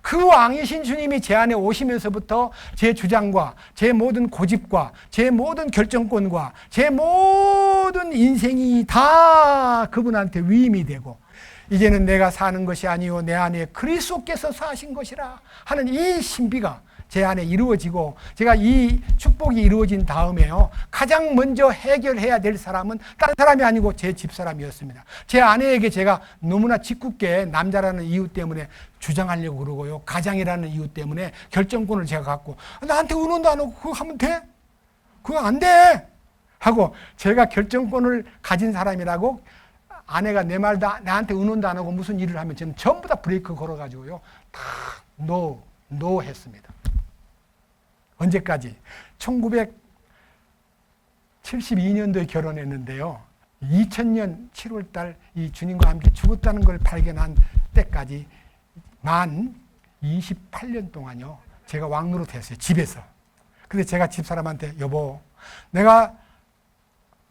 그 왕이신 주님이 제 안에 오시면서부터 제 주장과 제 모든 고집과 제 모든 결정권과 제 모든 인생이 다 그분한테 위임이 되고, 이제는 내가 사는 것이 아니요 내 안에 그리스도께서 사신 것이라 하는 이 신비가 제 안에 이루어지고, 제가 이 축복이 이루어진 다음에요, 가장 먼저 해결해야 될 사람은 다른 사람이 아니고 제 집사람이었습니다. 제 아내에게 제가 너무나 짓궂게 남자라는 이유 때문에 주장하려고 그러고요, 가장이라는 이유 때문에 결정권을 제가 갖고, 나한테 의논도 안 하고 그거 하면 돼? 그거 안 돼! 하고 제가 결정권을 가진 사람이라고 아내가 내 말도 나한테 의논도 안 하고 무슨 일을 하면 저는 전부 다 브레이크 걸어가지고요, 다 노 했습니다. 언제까지? 1972년도에 결혼했는데요, 2000년 7월달 이 주님과 함께 죽었다는 걸 발견한 때까지 만 28년 동안요, 제가 왕노릇 했어요, 집에서. 근데 제가 집사람한테, 여보, 내가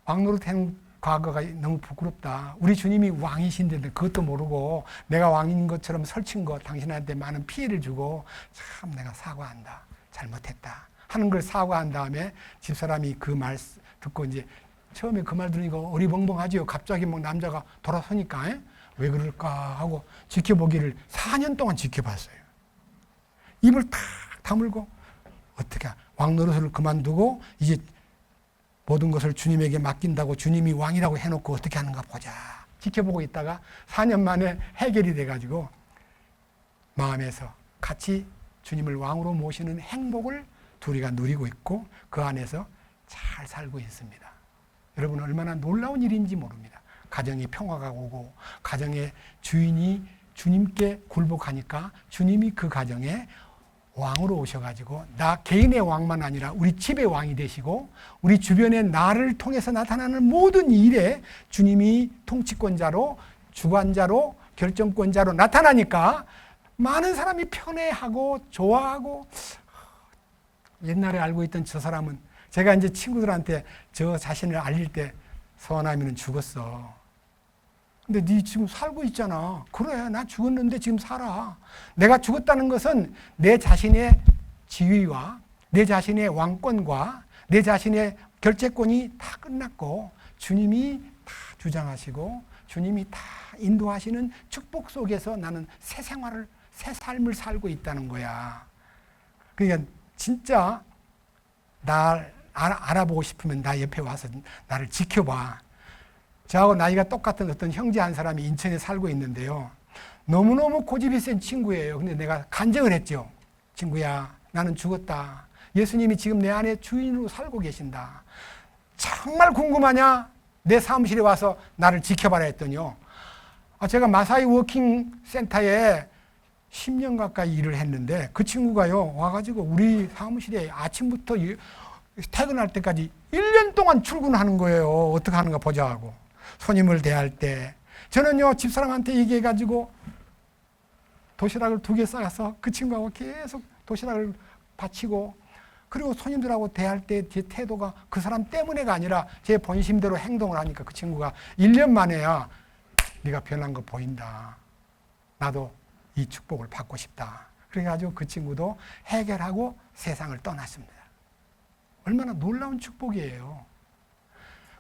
왕노릇 한 과거가 너무 부끄럽다. 우리 주님이 왕이신데 그것도 모르고 내가 왕인 것처럼 설친 거 당신한테 많은 피해를 주고 참 내가 사과한다. 잘못했다 하는 걸 사과한 다음에 집사람이 그 말 듣고, 이제 처음에 그 말 들으니까 어리벙벙하지요. 갑자기 막 남자가 돌아서니까 왜 그럴까 하고 지켜보기를 4년 동안 지켜봤어요. 입을 탁 다물고, 어떻게 왕노릇을 그만두고 이제 모든 것을 주님에게 맡긴다고, 주님이 왕이라고 해놓고 어떻게 하는가 보자 지켜보고 있다가 4년 만에 해결이 돼가지고 마음에서 같이 주님을 왕으로 모시는 행복을 둘이가 누리고 있고 그 안에서 잘 살고 있습니다. 여러분, 얼마나 놀라운 일인지 모릅니다. 가정에 평화가 오고 가정의 주인이 주님께 굴복하니까 주님이 그 가정에 왕으로 오셔가지고 나 개인의 왕만 아니라 우리 집의 왕이 되시고, 우리 주변에 나를 통해서 나타나는 모든 일에 주님이 통치권자로, 주관자로, 결정권자로 나타나니까 많은 사람이 편애하고 좋아하고, 옛날에 알고 있던 저 사람은, 제가 이제 친구들한테 저 자신을 알릴 때, 서원아미는 죽었어. 근데 네 지금 살고 있잖아. 그래, 나 죽었는데 지금 살아. 내가 죽었다는 것은 내 자신의 지위와 내 자신의 왕권과 내 자신의 결재권이 다 끝났고 주님이 다 주장하시고 주님이 다 인도하시는 축복 속에서 나는 새 생활을, 새 삶을 살고 있다는 거야. 그러니까 진짜 날 알아보고 싶으면 나 옆에 와서 나를 지켜봐. 저하고 나이가 똑같은 어떤 형제 한 사람이 인천에 살고 있는데요, 너무너무 고집이 센 친구예요. 근데 내가 간증을 했죠. 친구야, 나는 죽었다. 예수님이 지금 내 안에 주인으로 살고 계신다. 정말 궁금하냐? 내 사무실에 와서 나를 지켜봐라 했더니요, 제가 마사이 워킹 센터에 10년 가까이 일을 했는데 그 친구가요 와가지고 우리 사무실에 아침부터 퇴근할 때까지 1년 동안 출근하는 거예요. 어떻게 하는가 보자 하고. 손님을 대할 때 저는요, 집사람한테 얘기해가지고 도시락을 2개 싸서 그 친구하고 계속 도시락을 바치고, 그리고 손님들하고 대할 때 제 태도가 그 사람 때문에가 아니라 제 본심대로 행동을 하니까 그 친구가 1년 만에야 네가 변한 거 보인다. 나도 이 축복을 받고 싶다. 그래가지고 그 친구도 해결하고 세상을 떠났습니다. 얼마나 놀라운 축복이에요.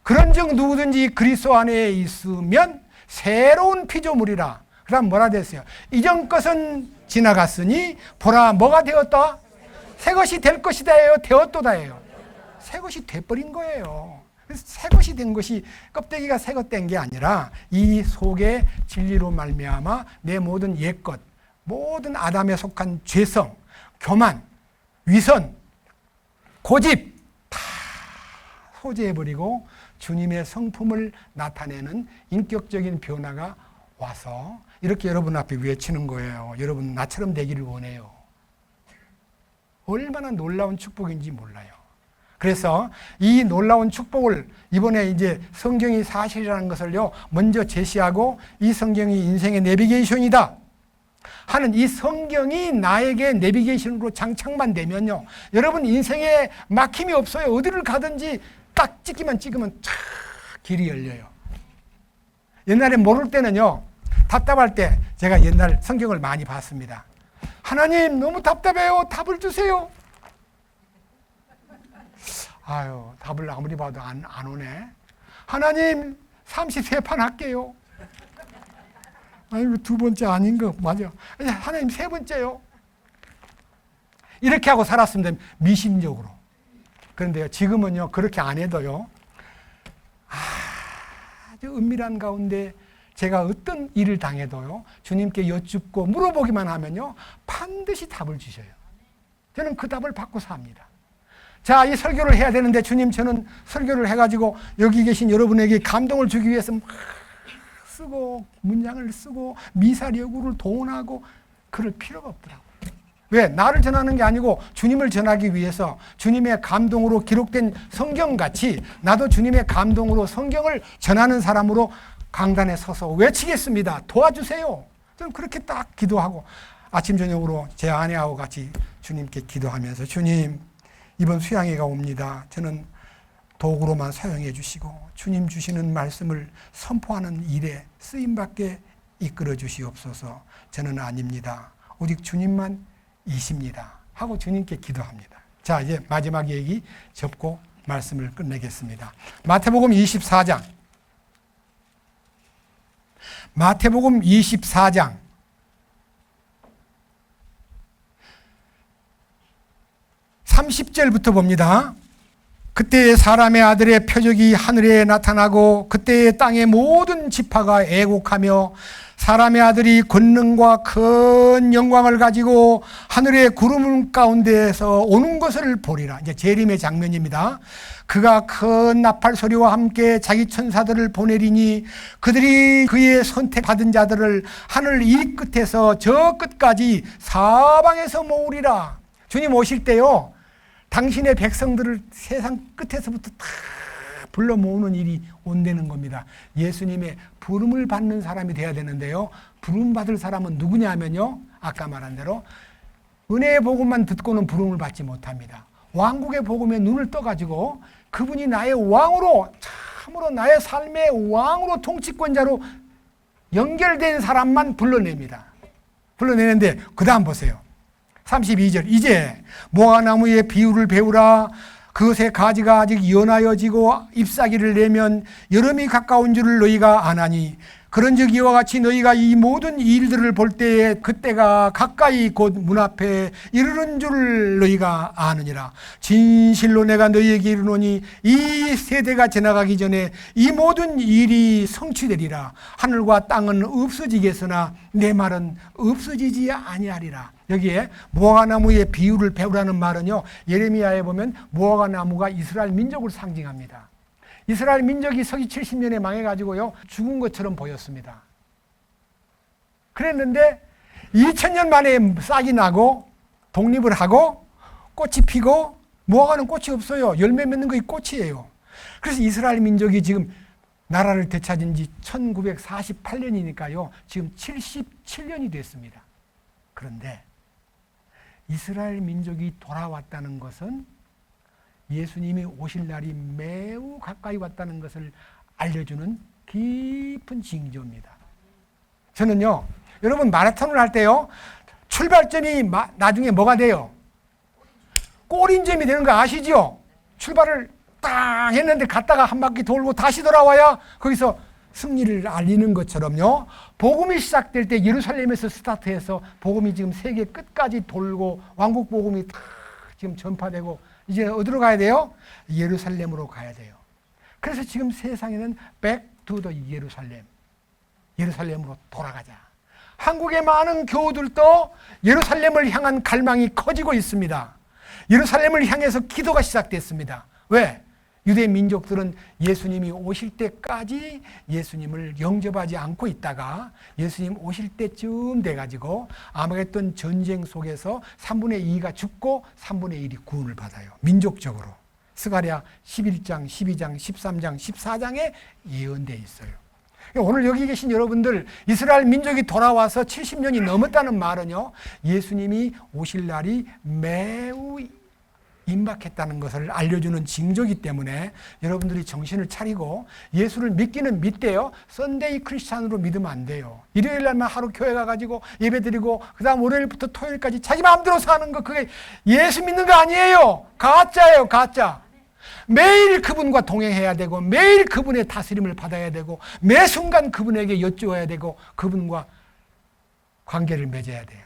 그런즉 누구든지 그리스도 안에 있으면 새로운 피조물이라. 그다음 뭐라 됐어요? 이전 것은 지나갔으니 보라 뭐가 되었다? 새 것이 될 것이다예요, 되었도다예요. 새 것이 돼버린 거예요. 그래서 새 것이 된 것이 껍데기가 새 것 된 게 아니라 이 속에 진리로 말미암아 내 모든 옛것, 모든 아담에 속한 죄성, 교만, 위선, 고집 다 소재해버리고 주님의 성품을 나타내는 인격적인 변화가 와서 이렇게 여러분 앞에 외치는 거예요. 여러분 나처럼 되기를 원해요. 얼마나 놀라운 축복인지 몰라요. 그래서 이 놀라운 축복을 이번에 이제 성경이 사실이라는 것을요, 먼저 제시하고 이 성경이 인생의 내비게이션이다 하는 이 성경이 나에게 내비게이션으로 장착만 되면요, 여러분 인생에 막힘이 없어요. 어디를 가든지 딱 찍기만 찍으면 쫙 길이 열려요. 옛날에 모를 때는요, 답답할 때 제가 옛날 성경을 많이 봤습니다. 하나님 너무 답답해요. 답을 주세요. 아유, 답을 아무리 봐도 안 오네. 하나님 33판 할게요. 아이고, 두 번째 아닌 거 맞아. 하나님 세 번째요. 이렇게 하고 살았습니다. 미심적으로. 그런데요, 지금은요, 그렇게 안 해도요, 아주 은밀한 가운데 제가 어떤 일을 당해도요, 주님께 여쭙고 물어보기만 하면요, 반드시 답을 주셔요. 저는 그 답을 받고 삽니다. 자, 이 설교를 해야 되는데 주님, 저는 설교를 해가지고 여기 계신 여러분에게 감동을 주기 위해서 막 쓰고 문장을 쓰고 미사여구를 동원하고 그럴 필요가 없더라고요. 왜? 나를 전하는 게 아니고 주님을 전하기 위해서 주님의 감동으로 기록된 성경같이 나도 주님의 감동으로 성경을 전하는 사람으로 강단에 서서 외치겠습니다. 도와주세요. 저는 그렇게 딱 기도하고 아침 저녁으로 제 아내하고 같이 주님께 기도하면서, 주님, 이번 수양회가 옵니다. 저는 도구로만 사용해 주시고 주님 주시는 말씀을 선포하는 일에 쓰임받게 이끌어 주시옵소서. 저는 아닙니다. 오직 주님만 이십니다 하고 주님께 기도합니다. 자, 이제 마지막 얘기 접고 말씀을 끝내겠습니다. 마태복음 24장. 마태복음 24장 30절부터 봅니다. 그때 사람의 아들의 표적이 하늘에 나타나고 그때 땅의 모든 지파가 애곡하며 사람의 아들이 권능과 큰 영광을 가지고 하늘의 구름 가운데에서 오는 것을 보리라. 이제 재림의 장면입니다. 그가 큰 나팔 소리와 함께 자기 천사들을 보내리니 그들이 그의 선택받은 자들을 하늘 이 끝에서 저 끝까지 사방에서 모으리라. 주님 오실 때요, 당신의 백성들을 세상 끝에서부터 다 불러 모으는 일이 온다는 겁니다. 예수님의 부름을 받는 사람이 돼야 되는데요, 부름 받을 사람은 누구냐면요, 아까 말한 대로 은혜의 복음만 듣고는 부름을 받지 못합니다. 왕국의 복음에 눈을 떠가지고 그분이 나의 왕으로, 참으로 나의 삶의 왕으로, 통치권자로 연결된 사람만 불러냅니다. 불러내는데 그 다음 보세요. 32절. 이제 무화과나무의 비유를 배우라. 그것의 가지가 아직 연하여지고 잎사귀를 내면 여름이 가까운 줄을 너희가 아나니, 그런즉 이와 같이 너희가 이 모든 일들을 볼 때에 그때가 가까이 곧 문 앞에 이르는 줄을 너희가 아느니라. 진실로 내가 너희에게 이르노니 이 세대가 지나가기 전에 이 모든 일이 성취되리라. 하늘과 땅은 없어지겠으나 내 말은 없어지지 아니하리라. 여기에 무화과나무의 비유를 배우라는 말은요, 예레미야에 보면 무화과나무가 이스라엘 민족을 상징합니다. 이스라엘 민족이 서기 70년에 망해가지고요, 죽은 것처럼 보였습니다. 그랬는데 2000년 만에 싹이 나고 독립을 하고 꽃이 피고, 무화과는 꽃이 없어요. 열매 맺는 것이 꽃이에요. 그래서 이스라엘 민족이 지금 나라를 되찾은 지 1948년이니까요 지금 77년이 됐습니다. 그런데 이스라엘 민족이 돌아왔다는 것은 예수님이 오실 날이 매우 가까이 왔다는 것을 알려주는 깊은 징조입니다. 저는요, 여러분 마라톤을 할 때요, 출발점이 나중에 뭐가 돼요? 골인점이 되는 거 아시죠? 출발을 딱 했는데 갔다가 한 바퀴 돌고 다시 돌아와야 거기서 승리를 알리는 것처럼요, 복음이 시작될 때 예루살렘에서 스타트해서 복음이 지금 세계 끝까지 돌고 왕국 복음이 다 지금 전파되고, 이제 어디로 가야 돼요? 예루살렘으로 가야 돼요. 그래서 지금 세상에는 back to the 예루살렘으로 돌아가자. 한국의 많은 교우들도 예루살렘을 향한 갈망이 커지고 있습니다. 예루살렘을 향해서 기도가 시작됐습니다. 왜? 유대 민족들은 예수님이 오실 때까지 예수님을 영접하지 않고 있다가 예수님 오실 때쯤 돼가지고 아마겟돈 전쟁 속에서 3분의 2가 죽고 3분의 1이 구원을 받아요. 민족적으로. 스가랴 11장, 12장, 13장, 14장에 예언되어 있어요. 오늘 여기 계신 여러분들, 이스라엘 민족이 돌아와서 70년이 넘었다는 말은요, 예수님이 오실 날이 매우 임박했다는 것을 알려주는 징조이기 때문에 여러분들이 정신을 차리고 예수를 믿기는 믿대요. 썬데이 크리스찬으로 믿으면 안 돼요. 일요일 날만 하루 교회 가가지고 예배 드리고 그 다음 월요일부터 토요일까지 자기 마음대로 사는 거, 그게 예수 믿는 거 아니에요. 가짜예요, 가짜. 매일 그분과 동행해야 되고 매일 그분의 다스림을 받아야 되고 매 순간 그분에게 여쭈어야 되고 그분과 관계를 맺어야 돼요.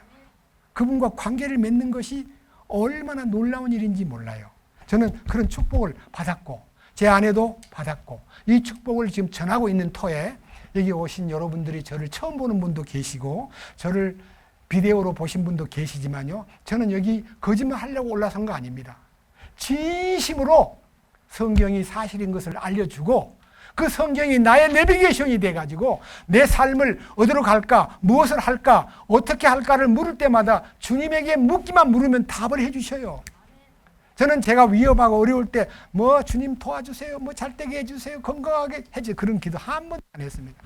그분과 관계를 맺는 것이 얼마나 놀라운 일인지 몰라요. 저는 그런 축복을 받았고 제 아내도 받았고 이 축복을 지금 전하고 있는 터에 여기 오신 여러분들이 저를 처음 보는 분도 계시고 저를 비디오로 보신 분도 계시지만요, 저는 여기 거짓말 하려고 올라선 거 아닙니다. 진심으로 성경이 사실인 것을 알려주고 그 성경이 나의 내비게이션이 돼가지고 내 삶을 어디로 갈까, 무엇을 할까, 어떻게 할까를 물을 때마다 주님에게 묻기만 물으면 답을 해주셔요. 저는 제가 위험하고 어려울 때 뭐 주님 도와주세요, 뭐 잘되게 해주세요, 건강하게 해주세요, 그런 기도 한 번도 안 했습니다.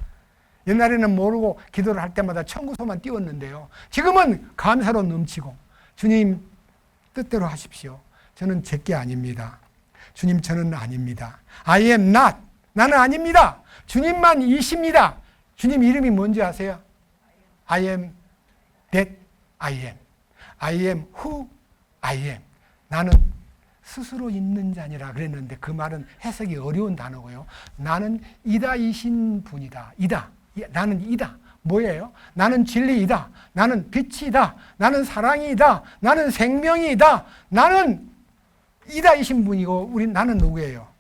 옛날에는 모르고 기도를 할 때마다 청구서만 띄웠는데요, 지금은 감사로 넘치고 주님 뜻대로 하십시오. 저는 제게 아닙니다. 주님, 저는 아닙니다. I am not. 나는 아닙니다. 주님만 이십니다. 주님 이름이 뭔지 아세요? I am that I am. I am who I am. 나는 스스로 있는 자니라 그랬는데 그 말은 해석이 어려운 단어고요. 나는 이다이신 분이다. 이다. 나는 이다. 뭐예요? 나는 진리이다. 나는 빛이다. 나는 사랑이다. 나는 생명이다. 나는 이다이신 분이고 나는 누구예요?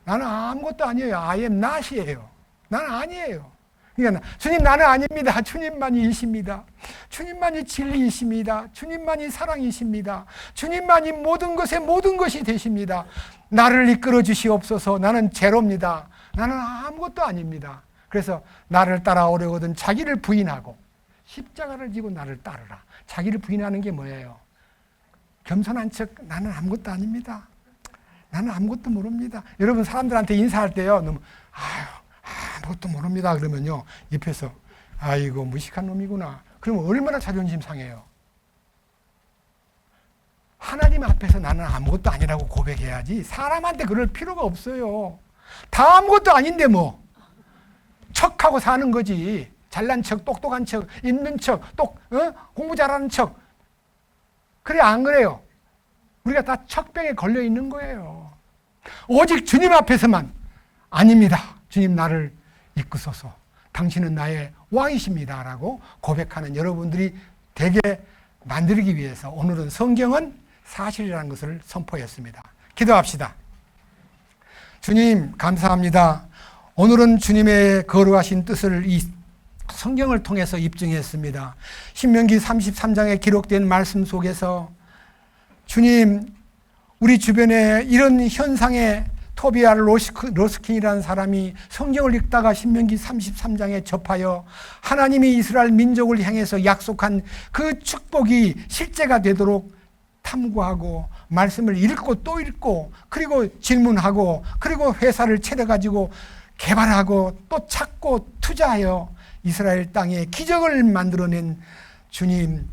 나는 아무것도 아니에요. I am not이에요. 나는 아니에요. 그러니까 주님, 나는 아닙니다. 주님만이 이십니다. 주님만이 진리이십니다. 주님만이 사랑이십니다. 주님만이 모든 것의 모든 것이 되십니다. 나를 이끌어 주시옵소서. 나는 제로입니다. 나는 아무것도 아닙니다. 그래서 나를 따라오려거든 자기를 부인하고 십자가를 지고 나를 따르라. 자기를 부인하는 게 뭐예요? 겸손한 척, 나는 아무것도 아닙니다. 나는 아무것도 모릅니다. 여러분, 사람들한테 인사할 때요, 너무 아무것도 모릅니다 그러면요, 옆에서 아이고 무식한 놈이구나. 그러면 얼마나 자존심 상해요. 하나님 앞에서 나는 아무것도 아니라고 고백해야지 사람한테 그럴 필요가 없어요. 다 아무것도 아닌데 뭐 척하고 사는 거지. 잘난 척, 똑똑한 척, 있는 척, 공부 잘하는 척. 그래, 안 그래요? 우리가 다 척병에 걸려 있는 거예요. 오직 주님 앞에서만 아닙니다. 주님, 나를 이끄소서. 당신은 나의 왕이십니다. 라고 고백하는 여러분들이 되게 만들기 위해서 오늘은 성경은 사실이라는 것을 선포했습니다. 기도합시다. 주님, 감사합니다. 오늘은 주님의 거룩하신 뜻을 이 성경을 통해서 입증했습니다. 신명기 33장에 기록된 말씀 속에서 주님, 우리 주변에 이런 현상에 토비아 로스킨이라는 사람이 성경을 읽다가 신명기 33장에 접하여 하나님이 이스라엘 민족을 향해서 약속한 그 축복이 실제가 되도록 탐구하고 말씀을 읽고 또 읽고 그리고 질문하고 그리고 회사를 차려가지고 개발하고 또 찾고 투자하여 이스라엘 땅에 기적을 만들어낸 주님,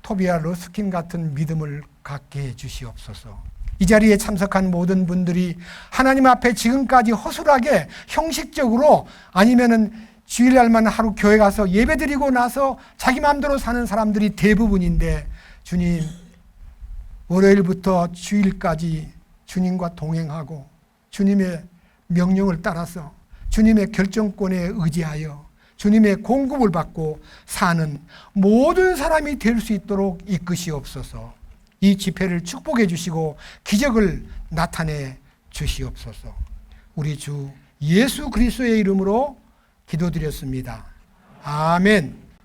토비아 로스킨 같은 믿음을 갖게 해 주시옵소서. 이 자리에 참석한 모든 분들이 하나님 앞에 지금까지 허술하게 형식적으로 아니면은 주일날만 하루 교회 가서 예배드리고 나서 자기 마음대로 사는 사람들이 대부분인데 주님, 월요일부터 주일까지 주님과 동행하고 주님의 명령을 따라서 주님의 결정권에 의지하여 주님의 공급을 받고 사는 모든 사람이 될 수 있도록 이끄시옵소서. 이 집회를 축복해 주시고 기적을 나타내 주시옵소서. 우리 주 예수 그리스도의 이름으로 기도드렸습니다. 아멘.